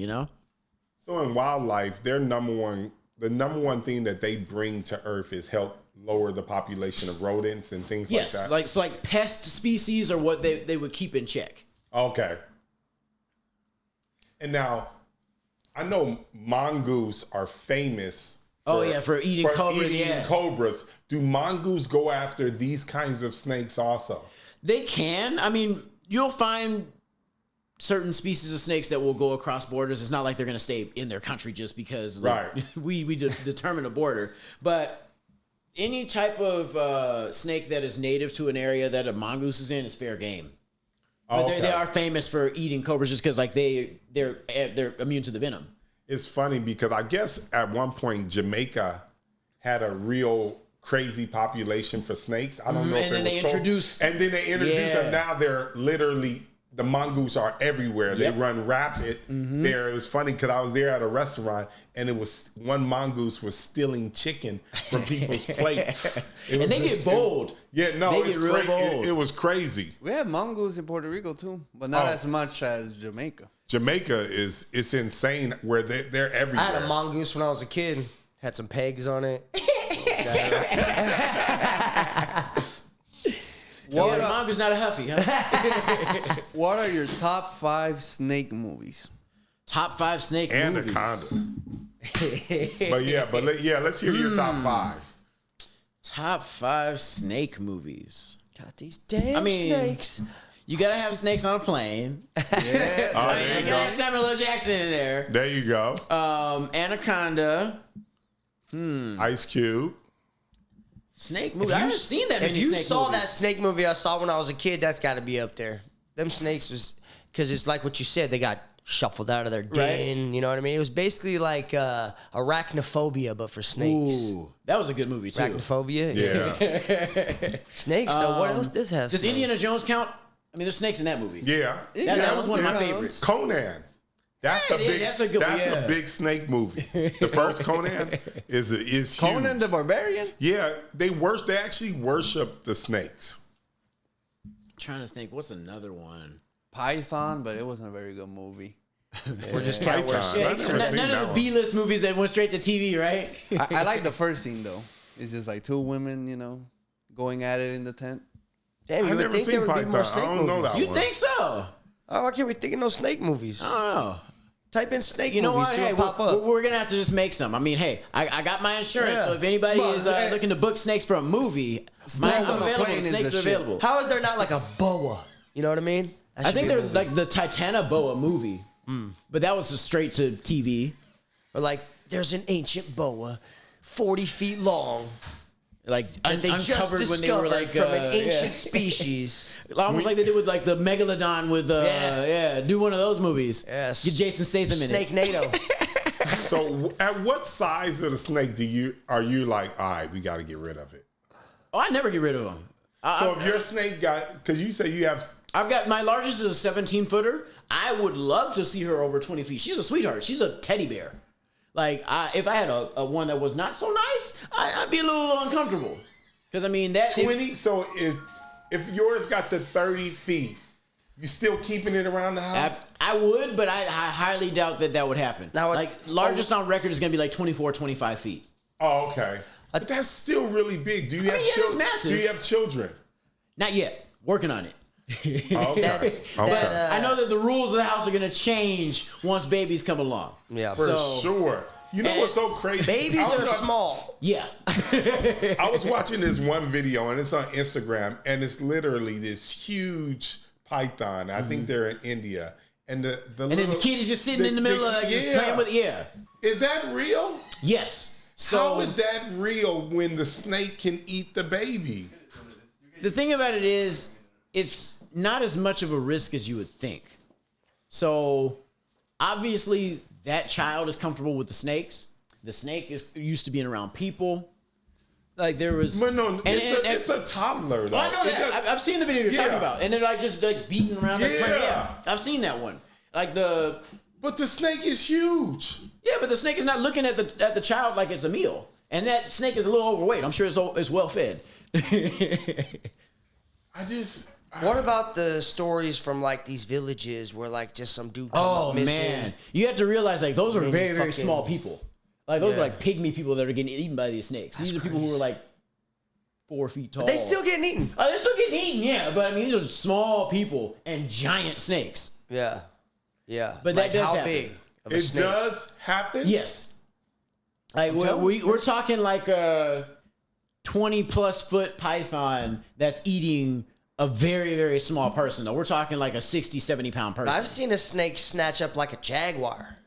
So in wildlife, the number one thing that they bring to Earth is help lower the population of rodents and things like that. Yes, like pest species are what they would keep in check. Okay. And now, I know mongoose are famous. For eating cobras. Cobras. Do mongoose go after these kinds of snakes also? They can. I mean, you'll find certain species of snakes that will go across borders. It's not like they're going to stay in their country just because we determine a border. But any type of snake that is native to an area that a mongoose is in is fair game. But they are famous for eating cobras just because like they're immune to the venom. It's funny because I guess at one point Jamaica had a real crazy population for snakes. I don't know if it was and then they introduced them. Now they're literally, the mongoose are everywhere. They run rapid there. It was funny because I was there at a restaurant and it was one mongoose was stealing chicken from people's plates. And they get bold. They get real bold. It was crazy. We have mongoose in Puerto Rico too, but not as much as Jamaica. Jamaica it's insane where they're everywhere. I had a mongoose when I was a kid. Had some pegs on it. Mongoose not a huffy, huh? What are your top 5 snake movies? Top 5 snake movies. Anaconda. Let's hear your top 5. Top 5 snake movies. God, these damn snakes. You gotta have snakes on a plane. There you go. Samuel L. Jackson in there. There you go. Anaconda. Ice Cube. Snake movie. I haven't seen that many snake movies. If you saw that snake movie I saw when I was a kid, that's got to be up there. Them snakes was, because it's like what you said, they got shuffled out of their den. Right. You know what I mean? It was basically like arachnophobia, but for snakes. Ooh, that was a good movie too. Arachnophobia. Yeah. Snakes though. What else does have? Does Indiana Jones count? I mean, there's snakes in that movie. Yeah. That was one of my favorites. Conan. That's a big snake movie. The first Conan is huge. Conan the Barbarian? Yeah, they actually worship the snakes. I'm trying to think, what's another one? Python, but it wasn't a very good movie. For just can't wear snakes. None of the B-list movies that went straight to TV, right? I like the first scene though. It's just like 2 women, going at it in the tent. Damn, I've never seen Python. I don't know that one. You think so? Oh, why can't we think of no snake movies? I don't know. Type in snake movies. You know what? See Hey, what pop up. we're going to have to just make some. I mean, hey, I got my insurance, so if anybody is looking to book snakes for a movie, mine's available. Snakes are available. How is there not like a boa? You know what I mean? I think there's like the Titanoboa movie, but that was just straight to TV. Or like, there's an ancient boa, 40 feet long. Like and they just uncovered when they were like from an ancient species, almost like they did with like the Megalodon with do one of those movies. Yes, get Jason Statham in Snake it. NATO. So, at what size of the snake are you like? All right, we got to get rid of it. Oh, I never get rid of them. So if your snake because you say you have. I've got my largest is a 17-footer. I would love to see her over 20 feet. She's a sweetheart. She's a teddy bear. Like if I had a one that was not so nice, I'd be a little uncomfortable. Because I mean that 20. So if yours got the 30 feet, you still keeping it around the house? I would, but I highly doubt that would happen. Now, like largest on record is gonna be like 24, 25 feet. Oh, okay. But that's still really big. Do you have children? massive. Do you have children? Not yet. Working on it. Okay. I know that the rules of the house are gonna change once babies come along. Yeah, For sure. You know what's so crazy? Babies are small. Yeah. I was watching this one video, and it's on Instagram, and it's literally this huge python. I think they're in India. And then the kid is just sitting in the middle of just playing with Is that real? Yes. So how is that real when the snake can eat the baby? The thing about it is, it's not as much of a risk as you would think. So obviously that child is comfortable with the snakes. The snake is used to being around people. Like there was, but no, it's a toddler. Though. I know that. I've seen the video you're talking about, and they're like just like beating around. I've seen that one. Like but the snake is huge. Yeah, but the snake is not looking at the child like it's a meal, and that snake is a little overweight. I'm sure it's well fed. What about the stories from like these villages where like just some dude come up missing? Man, you have to realize like those are very very small people. Like those are like pygmy people that are getting eaten by these snakes. These are people who are like 4 feet tall. But they still getting eaten. They're still getting eaten, yeah. But I mean, these are small people and giant snakes. Yeah, yeah. But that does happen. Big of a It snake? does happen. Yes. Like we're talking like a 20+ foot python that's eating a very very small person. Though we're talking like a 60-70 pound person. I've seen a snake snatch up like a jaguar.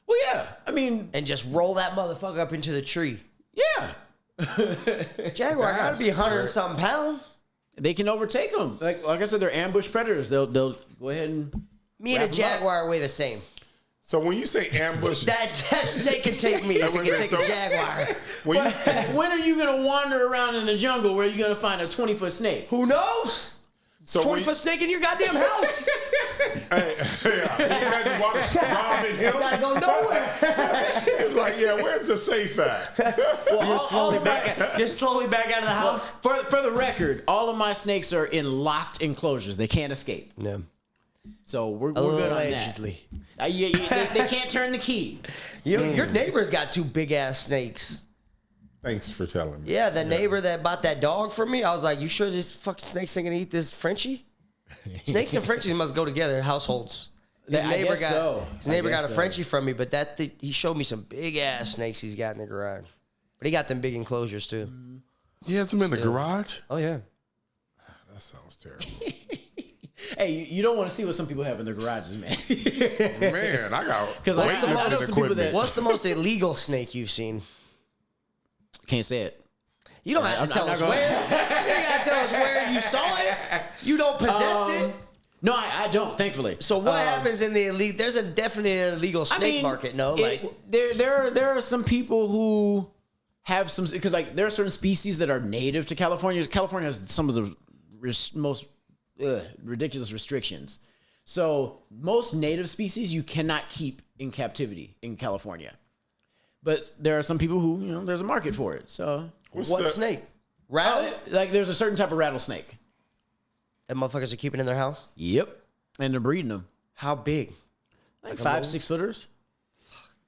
Well, yeah. I mean, and just roll that motherfucker up into the tree. Yeah. Jaguar gotta be 100 and something pounds. They can overtake them. Like I said, they're ambush predators. They'll go ahead and. Me and a jaguar weigh the same. So when you say ambush, that snake can take me. If it can take a jaguar. When are you gonna wander around in the jungle where you're gonna find a 20-foot snake? Who knows? So 20-foot snake in your goddamn house. You robbing him. Gotta go nowhere. It's like, where's the safe at? Well, you're slowly back out of the house. For the record, all of my snakes are in locked enclosures. They can't escape. No. So we're good on allegedly. That. They can't turn the key. Your neighbor's got 2 big ass snakes. Thanks for telling me. Yeah, the neighbor that bought that dog from me, I was like, you sure this fucking snake's ain't gonna eat this Frenchie? Snakes and Frenchies must go together in households. His neighbor got a Frenchie from me, but he showed me some big ass snakes he's got in the garage. But he got them big enclosures too. He has them in the garage? Oh yeah. That sounds terrible. Hey, you don't want to see what some people have in their garages, man. Man, I got because I know some people that. What's the most illegal snake you've seen? Can't say it. You don't have to tell us where. You ain't gotta tell us where you saw it. You don't possess it. No, I don't. Thankfully. So what happens in the illegal? There's a definite illegal snake market. No, there are some people who have some because like there are certain species that are native to California. California has some of the most ridiculous restrictions. So most native species you cannot keep in captivity in California. But there are some people who, there's a market for it. So what snake? Rattle? Like there's a certain type of rattlesnake. That motherfuckers are keeping in their house? Yep. And they're breeding them. How big? Like 5-6 footers.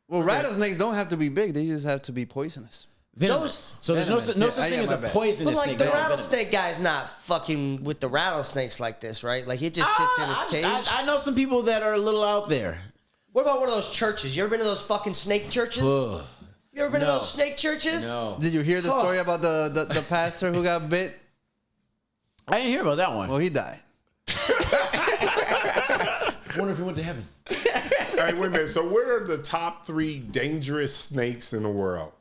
Well, rattlesnakes don't have to be big. They just have to be poisonous. Venomous. So there's no such thing as a poisonous snake. But like the rattlesnake guy's not fucking with the rattlesnakes like this, right? Like it just sits in its cage. I know some people that are a little out there. What about one of those churches? You ever been to those fucking snake churches? You ever been to those snake churches? No. Did you hear the story about the pastor who got bit? I didn't hear about that one. Well, he died. I wonder if he went to heaven. All right, wait a minute. So what are the top 3 dangerous snakes in the world?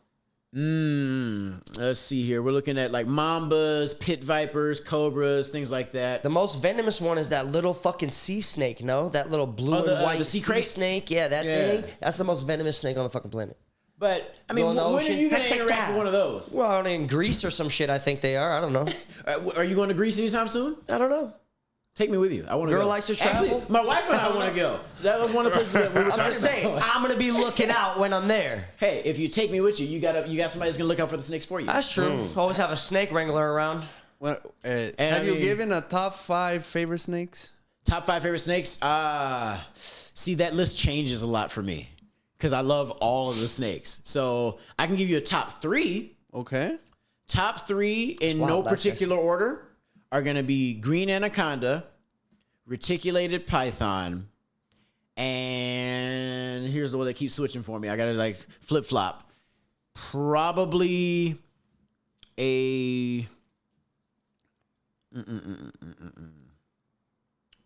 Let's see here. We're looking at like mambas, pit vipers, cobras, things like that. The most venomous one is that little fucking sea snake, no? That little blue and white the sea crate snake. Yeah, that thing. That's the most venomous snake on the fucking planet. But I mean, Go in the when are ocean. you gonna interact with one of those? Well, in Greece or some shit, I think they are. I don't know. Are you going to Greece anytime soon? I don't know. Take me with you. I want to go. Girl likes to travel? Actually, my wife and I want to go. So that was one of the places that we were talking I'm just saying, about. I'm gonna be looking out when I'm there. Hey, if you take me with you, you got somebody that's gonna look out for the snakes for you. That's true. Always have a snake wrangler around. Well, I have you mean- given a top 5 favorite snakes? Top 5 favorite snakes? See, that list changes a lot for me because I love all of the snakes. So I can give you a top 3. Okay. Top 3 in wild, no that's particular order are going to be green anaconda, reticulated python, and here's the one that keeps switching for me. I got to like flip flop. Probably an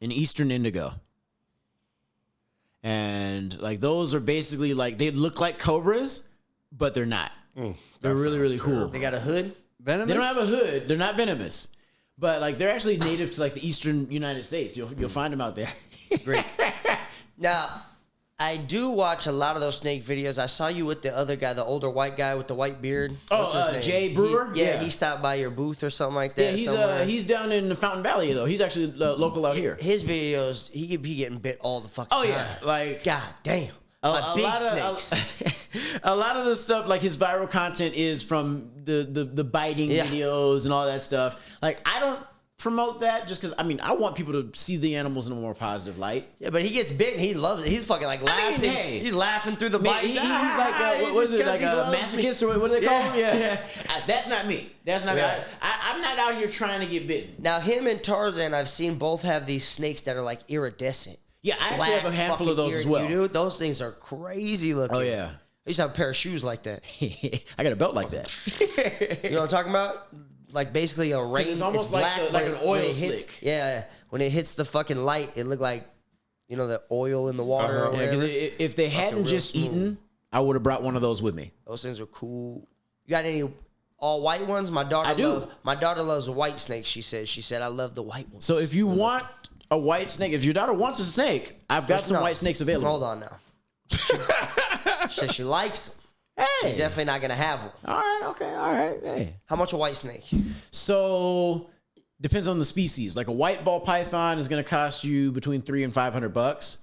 eastern indigo. And like those are basically like they look like cobras, but they're not. They're really, really cool. They got a hood. Venomous? They don't have a hood. They're not venomous, but like they're actually native to like the eastern United States. You'll find them out there. Great. Now, I do watch a lot of those snake videos. I saw you with the other guy, the older white guy with the white beard. What's his name? Jay Brewer. He stopped by your booth or something like that. Yeah, he's down in the Fountain Valley though. He's actually local out here. His videos, he could be getting bit all the fucking Oh time. yeah, like God damn. a Big lot snakes. a lot of the stuff, like his viral content, is from the biting videos and all that stuff. Like I don't promote that just because I want people to see the animals in a more positive light. Yeah, but he gets bit and he loves it. He's fucking like laughing. hey. He's laughing through the Man, bites. he's like what is it, like a masochist or what do they call him? Yeah. That's not me. That's not me. I'm not out here trying to get bitten. Now him and Tarzan, I've seen both have these snakes that are like iridescent. Yeah, I actually have a handful of those as well. You do? Those things are crazy looking. Oh yeah. I used to have a pair of shoes like that. I got a belt like that. You know what I'm talking about? Like basically a rain. It's almost like black, like an when oil it hits, slick. Yeah, when it hits the fucking light, it looked like, you know, the oil in the water. Or Yeah, whatever. because if they hadn't real just smooth. eaten, I would have brought one of those with me. Those things are cool. You got any all white ones? My daughter loves white snakes. She said I love the white ones. So if you want a white snake, if your daughter wants a snake, I've got some No. white snakes available. Hold on now. She said she likes them. Hey. She's definitely not gonna have one. All right, okay, all right. Hey. How much a white snake? So depends on the species. Like a white ball python is going to cost you between $300 and $500.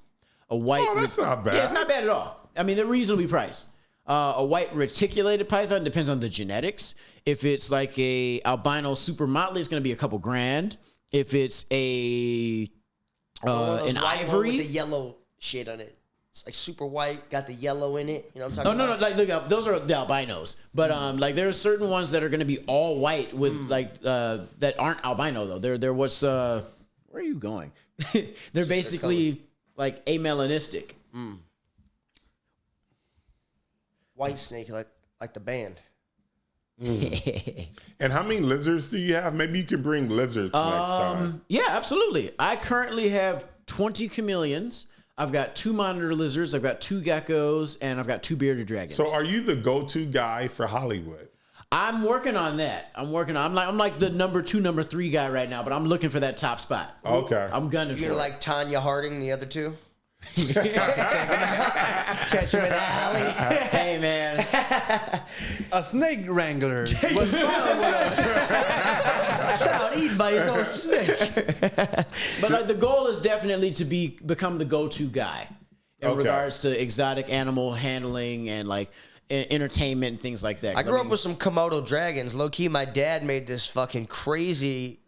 A white. Oh, that's not bad. Yeah, it's not bad at all. I mean, they're reasonably priced. A white reticulated python depends on the genetics. If it's like a albino super motley, it's going to be a couple grand. If it's an Those white one ivory with the yellow shit on it. It's like super white, got the yellow in it. You know what I'm Oh talking no, about? no, like look, those are the albinos. But like there are certain ones that are going to be all white with like that aren't albino though. There was where are you going? They're basically like amelanistic. White snake, like the band. And how many lizards do you have? Maybe you can bring lizards next time. Yeah, absolutely. I currently have 20 chameleons. I've got 2 monitor lizards. I've got 2 geckos, and I've got 2 bearded dragons. So are you the go-to guy for Hollywood? I'm working on that. I'm like the number 2, number 3 guy right now, but I'm looking for that top spot. Okay. I'm gunning for You're it. like Tanya Harding, the other two. Catch him in the alley. Hey man, A snake wrangler was found with us. Found eaten by his own snake. but like the goal is definitely to become the go-to guy in regards to exotic animal handling and like entertainment and things like that. I grew up with some Komodo dragons. Low key, my dad made this fucking crazy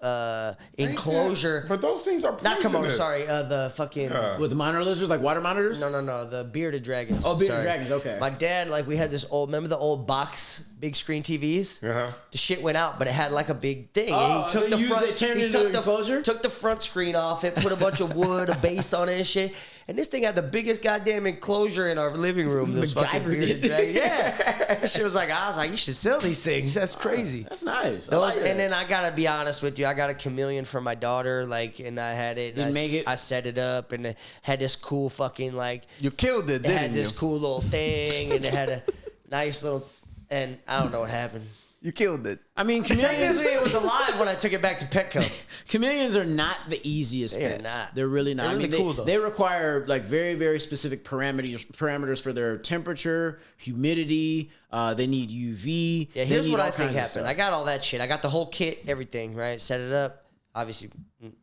enclosure. But those things are Not poisonous. Komodo, sorry. The fucking. with the monitor lizards, like water monitors. No. The bearded dragons. Oh, bearded Sorry. dragons, okay. My dad, like, we had this old. Remember the old box big screen TVs? Uh-huh. The shit went out, but it had like a big thing. Oh, and he so took the you used front. it, turned He it into took an the enclosure? Took the front screen off it. Put a bunch of wood, a base on it and shit. And this thing had the biggest goddamn enclosure in our living room. This fucking MacGyver bearded did. dragon. Yeah. That shit was like, I was like, you should sell these things. That's crazy. That's nice. I Those, like that. and then I gotta be honest with you, I got a chameleon for my daughter, like, and I had it. And Didn't make it? I set it up, and it had this cool fucking like. You killed it, It had didn't this you? cool little thing, and it had a nice little. And I don't know what happened. You killed it. I mean, Technically, it was alive when I took it back to Petco. chameleons are not the easiest They are pets. not. They're really not. They're really cool, though. They require like very, very specific parameters for their temperature, humidity. They need UV. Yeah, They here's need what all I think kinds of happened. stuff. I got all that shit. I got the whole kit, everything, right? Set it up. Obviously,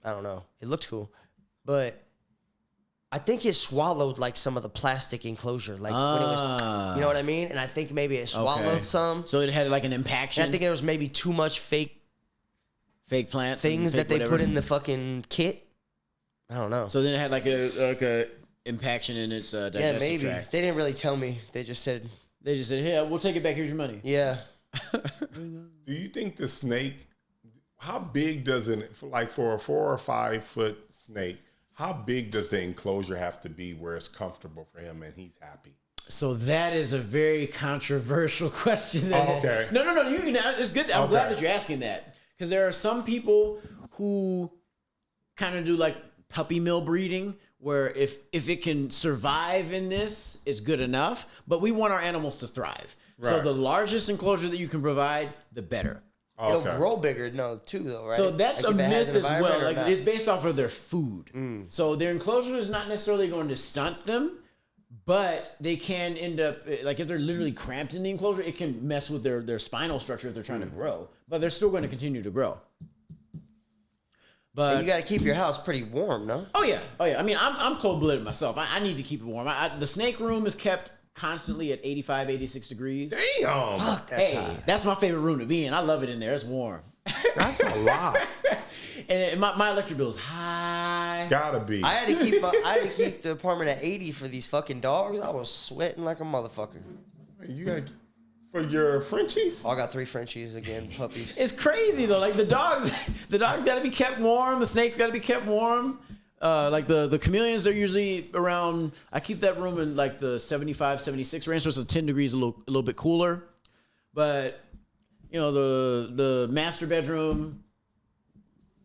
I don't know. It looked cool. But I think it swallowed like some of the plastic enclosure. Like when it was, you know what I mean? And I think maybe it swallowed some. So it had like an impaction. And I think there was maybe too much fake plants, things and that they whatever. put in the fucking kit. I don't know. So then it had like a impaction in its digestive yeah, maybe. tract. They didn't really tell me. They just said, They just said, "Here, we'll take it back. Here's your money." yeah. Do you think the snake? How big does it like for a 4 or 5 foot snake? How big does the enclosure have to be where it's comfortable for him and he's happy? So that is a very controversial question. Oh, okay. No. It's good. I'm glad that you're asking that, because there are some people who kind of do like puppy mill breeding, where if it can survive in this, it's good enough. But we want our animals to thrive. So Right. the largest enclosure that you can provide, the better. It'll Okay. grow bigger, too, though, right? So that's Like a if it has myth an as well. environment or Like not. it's based off of their food. So their enclosure is not necessarily going to stunt them, but they can end up like if they're literally cramped in the enclosure, it can mess with their spinal structure if they're trying to grow. But they're still going to continue to grow. But And you got to keep your house pretty warm, no? oh yeah. I mean, I'm cold blooded myself. I need to keep it warm. The snake room is kept constantly at 85, 86 degrees. Damn, Fuck, that's Hey, hot. that's my favorite room to be in. I love it in there. It's warm. that's a lot. And my electric bill is high. Gotta be. I had to keep the apartment at 80 for these fucking dogs. I was sweating like a motherfucker. You got for your Frenchies? Oh, I got 3 Frenchies again, puppies. It's crazy though. Like the dogs gotta be kept warm. The snakes gotta be kept warm. Like the chameleons, they're usually around. I keep that room in like the 75, 76 range, so it's 10 degrees, a little bit cooler. But you know the master bedroom,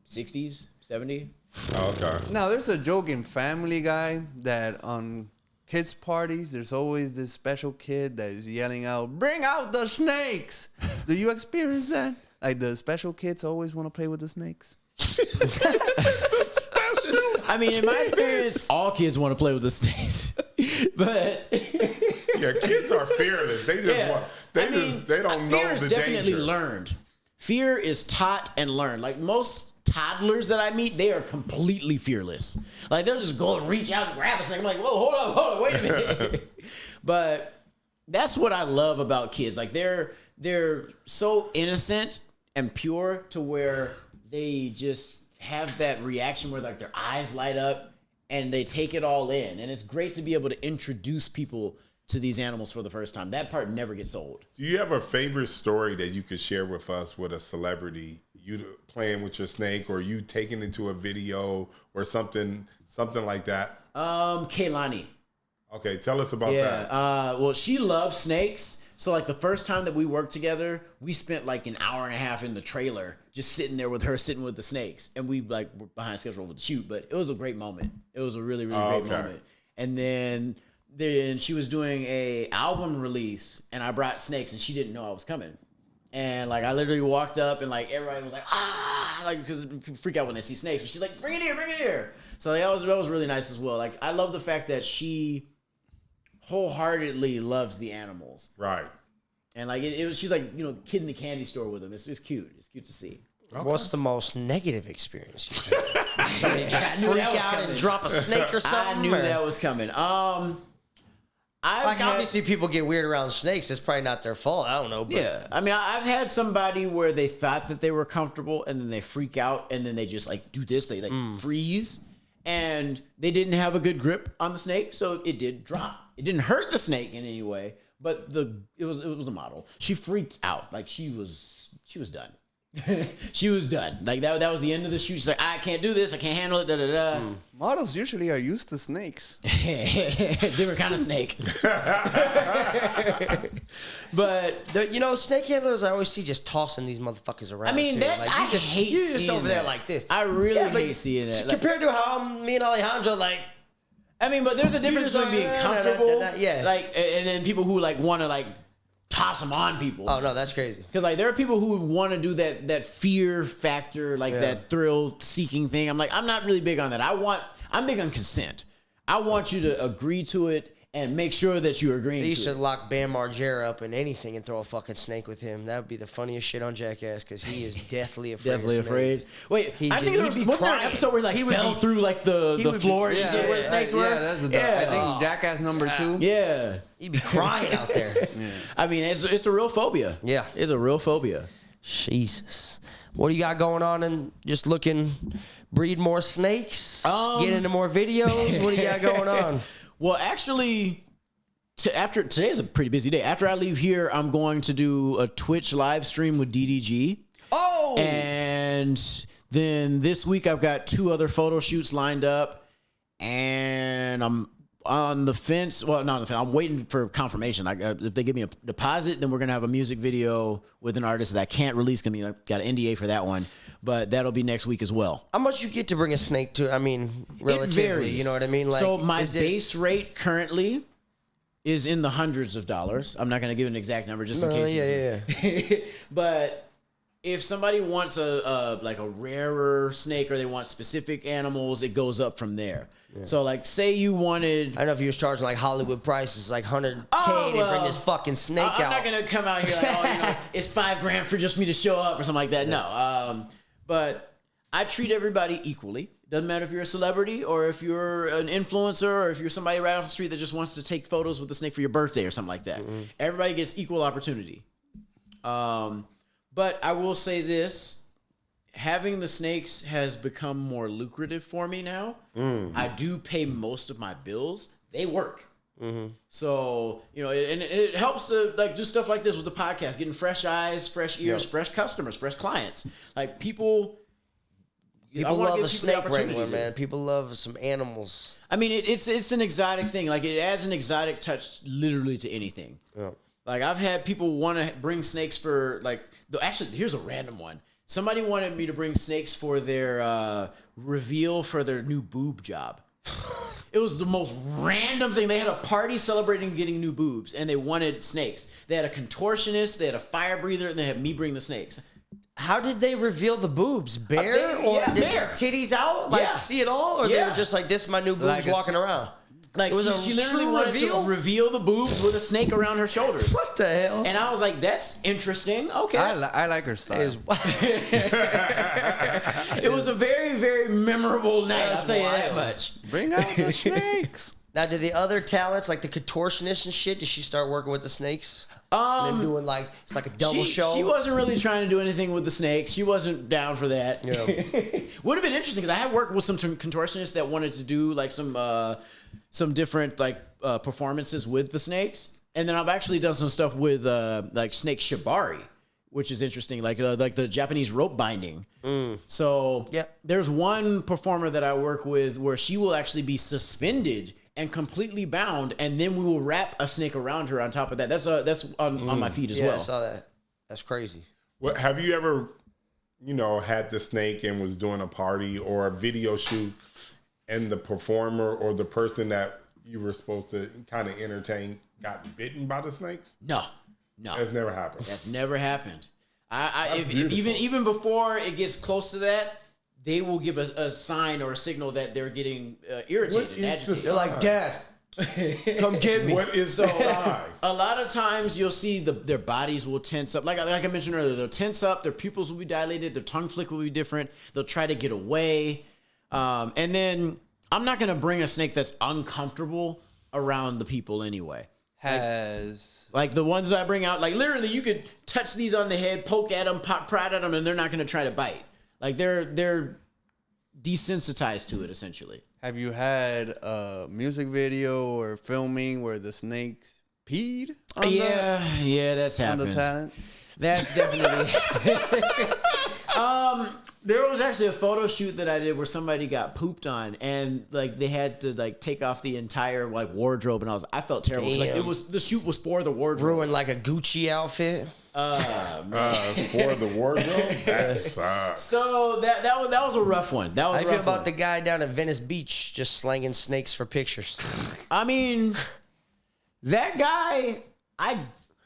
60s, 70. Okay. Now, there's a joke in Family Guy that on kids' parties, there's always this special kid that is yelling out, "Bring out the snakes!" Do you experience that? Like the special kids always want to play with the snakes? I mean, in my experience, all kids want to play with the snakes, but Yeah, kids are fearless. They just want. They don't know fear is the definitely danger. learned. Fear is taught and learned. Like most toddlers that I meet, they are completely fearless. Like they'll just go and reach out and grab a snake. I'm like, whoa, hold on, wait a minute. But that's what I love about kids. Like they're so innocent and pure to where they just have that reaction where like their eyes light up and they take it all in. And it's great to be able to introduce people to these animals for the first time. That part never gets old. Do you have a favorite story that you could share with us with a celebrity? You playing with your snake, or you taking it to a video, or something like that? Kaylani. Okay, tell us about that. Well, she loves snakes. So like the first time that we worked together, we spent like an hour and a half in the trailer just sitting there with her, sitting with the snakes, and we like were behind schedule with the shoot. But it was a great moment. It was a really, really great moment. And then she was doing a album release, and I brought snakes, and she didn't know I was coming. And like I literally walked up, and like everybody was like, like because people freak out when they see snakes. But she's like, bring it here. So like, that was really nice as well. Like I love the fact that she wholeheartedly loves the animals. Right. And like it was, she's like, you know, kid in the candy store with them. It's cute. It's cute to see. Okay. What's the most negative experience you've had? Somebody just knew freak that was out coming. and drop a snake or something? I knew or- that was coming. Obviously people get weird around snakes. It's probably not their fault. I don't know. But Yeah, I mean, I've had somebody where they thought that they were comfortable, and then they freak out, and then they just like do this. They like freeze, and they didn't have a good grip on the snake, so it did drop. It didn't hurt the snake in any way, but it was a model. She freaked out, like she was done. She was done. Like that was the end of the shoot. She's like, I can't do this. I can't handle it. Da da da. Models usually are used to snakes. Different kind of snake. But you know, snake handlers I always see just tossing these motherfuckers around. I mean, too. that like, I hate you just seeing over there that. like this. I really Yeah, but hate seeing that. Like, compared to how me and Alejandro like. I mean, but there's a difference just between being like, comfortable, yeah. like, and then people who like want to like toss them on people. Oh no, that's crazy. Because like there are people who want to do that fear factor, like that thrill seeking thing. I'm like, I'm not really big on that. I'm big on consent. I want you to agree to it and make sure that you're agreeing to it. They used to lock Bam Margera up in anything and throw a fucking snake with him. That would be the funniest shit on Jackass because he is deathly afraid. Definitely afraid. Wait, I think he'd be wasn't there an crying. episode where he fell through like the floor where the snakes were? Yeah, that's I think Jackass number 2. Yeah. He'd be crying out there. I mean, it's a real phobia. Yeah. It's a real phobia. Jesus. What do you got going on and just breed more snakes? Get into more videos? What do you got going on? Well, actually, today is a pretty busy day. After I leave here, I'm going to do a Twitch live stream with DDG. Oh! And then this week I've got 2 other photo shoots lined up. And I'm on the fence. Well, not on the fence. I'm waiting for confirmation. If they give me a deposit, then we're going to have a music video with an artist that I can't release. I got an NDA for that one. But that'll be next week as well. How much you get to bring a snake to? I mean, relatively, it varies. You know what I mean? Like, so my base rate currently is in the hundreds of dollars. I'm not going to give an exact number just in case. Yeah. But if somebody wants a rarer snake or they want specific animals, it goes up from there. Yeah. So like, say you wanted, I don't know if you was charging like Hollywood prices, like $100K to bring this fucking snake out. I'm not going to come out here like, it's $5,000 for just me to show up or something like that. Yeah. No. But I treat everybody equally. Doesn't matter if you're a celebrity or if you're an influencer or if you're somebody right off the street that just wants to take photos with the snake for your birthday or something like that. Mm-hmm. Everybody gets equal opportunity. But I will say this, having the snakes has become more lucrative for me now. Mm-hmm. I do pay most of my bills. They work. Mm-hmm. So, and it helps to like do stuff like this with the podcast, getting fresh eyes, fresh ears, fresh customers, fresh clients. Like people love a snake wrangler, man. People love some animals. I mean, it's an exotic thing. Like it adds an exotic touch literally to anything. Yeah. Like I've had people want to bring snakes for actually, here's a random one. Somebody wanted me to bring snakes for their reveal for their new boob job. It was the most random thing. They had a party celebrating getting new boobs, and they wanted snakes. They had a contortionist, they had a fire breather, and they had me bring the snakes. How did they reveal the boobs? Bare? Did bare. Titties out? See it all? Or they were just like, this is my new boobs walking around? Like she literally wanted to reveal the boobs with a snake around her shoulders. What the hell? And I was like, that's interesting. Okay. I like her style. It was a very, very memorable night. I'll tell you that much. Bring out the snakes. Now, did the other talents, like the contortionist and shit, did she start working with the snakes? And then doing it's like a double show? She wasn't really trying to do anything with the snakes. She wasn't down for that. Yeah. Would have been interesting because I had worked with some contortionists that wanted to do like some different performances with the snakes. And then I've actually done some stuff with like snake shibari, which is interesting, like the Japanese rope binding. So there's one performer that I work with where she will actually be suspended and completely bound, and then we will wrap a snake around her on top of that. That's on my feed as well. Yeah, I saw that. That's crazy. What, have you ever, had the snake and was doing a party or a video shoot, and the performer or the person that you were supposed to kind of entertain got bitten by the snakes? No. That's never happened. That's never happened. Even before it gets close to that, they will give a sign or a signal that they're getting irritated and agitated. They're like, Dad, come get me. What is the sign? A lot of times you'll see their bodies will tense up. Like I mentioned earlier, they'll tense up, their pupils will be dilated, their tongue flick will be different. They'll try to get away. And then I'm not going to bring a snake that's uncomfortable around the people anyway. Like the ones that I bring out, like literally you could touch these on the head, poke at them, prod at them, and they're not going to try to bite. Like they're desensitized to it essentially. Have you had a music video or filming where the snakes peed? Yeah, that's happened. On the talent? That's definitely. There was actually a photo shoot that I did where somebody got pooped on, and like they had to like take off the entire like wardrobe, and I felt terrible. Like the shoot was for the wardrobe. Ruined like a Gucci outfit. It's for the wardrobe. That sucks. So that was a rough one. That was. How do you feel about the guy down at Venice Beach just slanging snakes for pictures? I mean, that guy,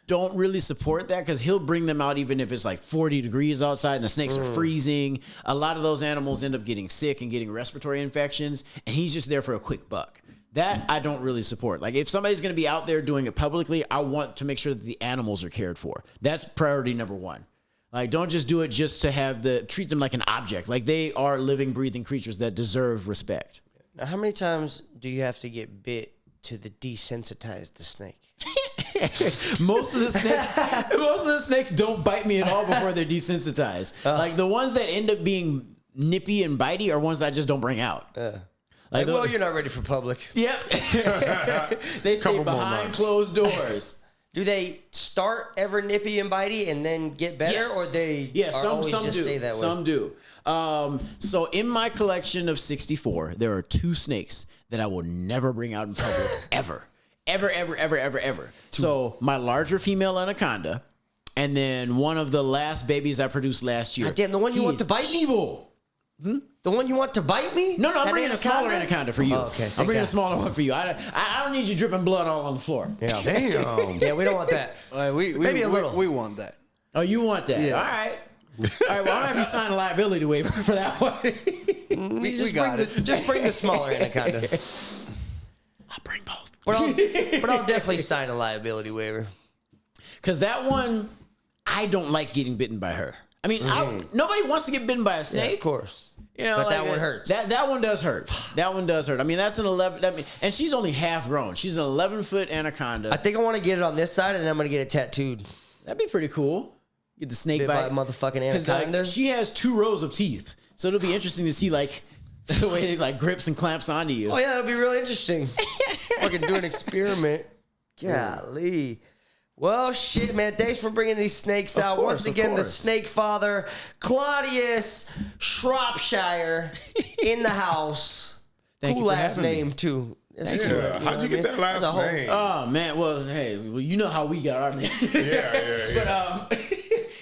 don't really support that because he'll bring them out even if it's like 40 degrees outside and the snakes are freezing. A lot of those animals end up getting sick and getting respiratory infections, and he's just there for a quick buck. That I don't really support. Like if somebody's going to be out there doing it publicly, I want to make sure that the animals are cared for. That's priority number one. Like don't just do it just to treat them like an object. Like they are living, breathing creatures that deserve respect. Now, how many times do you have to get bit to desensitize the snake? Most of the snakes don't bite me at all before they're desensitized. Like the ones that end up being nippy and bitey are ones that I just don't bring out. Like, well, you're not ready for public. Yep. They stay behind closed doors. Do they start ever nippy and bitey and then get better, or they some just do. Stay that way? Some do. So in my collection of 64, there are 2 snakes that I will never bring out in public ever. Ever. So my larger female anaconda, and then one of the last babies I produced last year. God damn, the one you want to bite me? Evil. The one you want to bite me? No, I'm bringing a smaller anaconda for you. Oh, okay. I'm bringing a smaller one for you. I don't need you dripping blood all on the floor. Yeah. Damn. Yeah, we don't want that. Maybe a little. We want that. Oh, you want that? Yeah. All right. Well, I'll have you sign a liability waiver for that one. We got it. Just bring the smaller anaconda. I'll bring both. But I'll definitely sign a liability waiver. Because that one, I don't like getting bitten by her. I mean, nobody wants to get bitten by a snake. Yeah, of course. You know, but like that one hurts. That one does hurt. That one does hurt. I mean, that's an 11. And she's only half grown. She's an 11-foot anaconda. I think I want to get it on this side, and then I'm going to get it tattooed. That'd be pretty cool. Get the snake bite. Motherfucking anaconda. Like, she has 2 rows of teeth, so it'll be interesting to see like the way it like grips and clamps onto you. Oh yeah, that'll be really interesting. Fucking do an experiment. Golly. Well, shit, man. Thanks for bringing these snakes out. Once again, the Snakefather, Claudius Shropshire, in the house. Thank you cool for ass having me. name, too. Yeah. How'd you get that last name? Oh, man. Well, hey, you know how we got our name. Yeah. But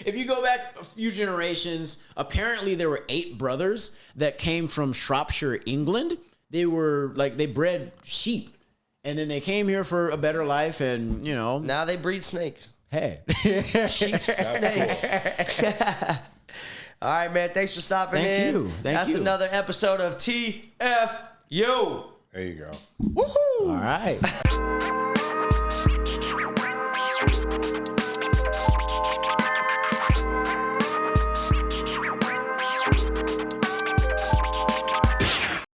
if you go back a few generations, apparently there were 8 brothers that came from Shropshire, England. They were like, they bred sheep. And then they came here for a better life, and, you know. Now they breed snakes. Hey. Sheep snakes. All right, man. Thanks for stopping in. Thank you. That's another episode of TFU. There you go. Woohoo! All right.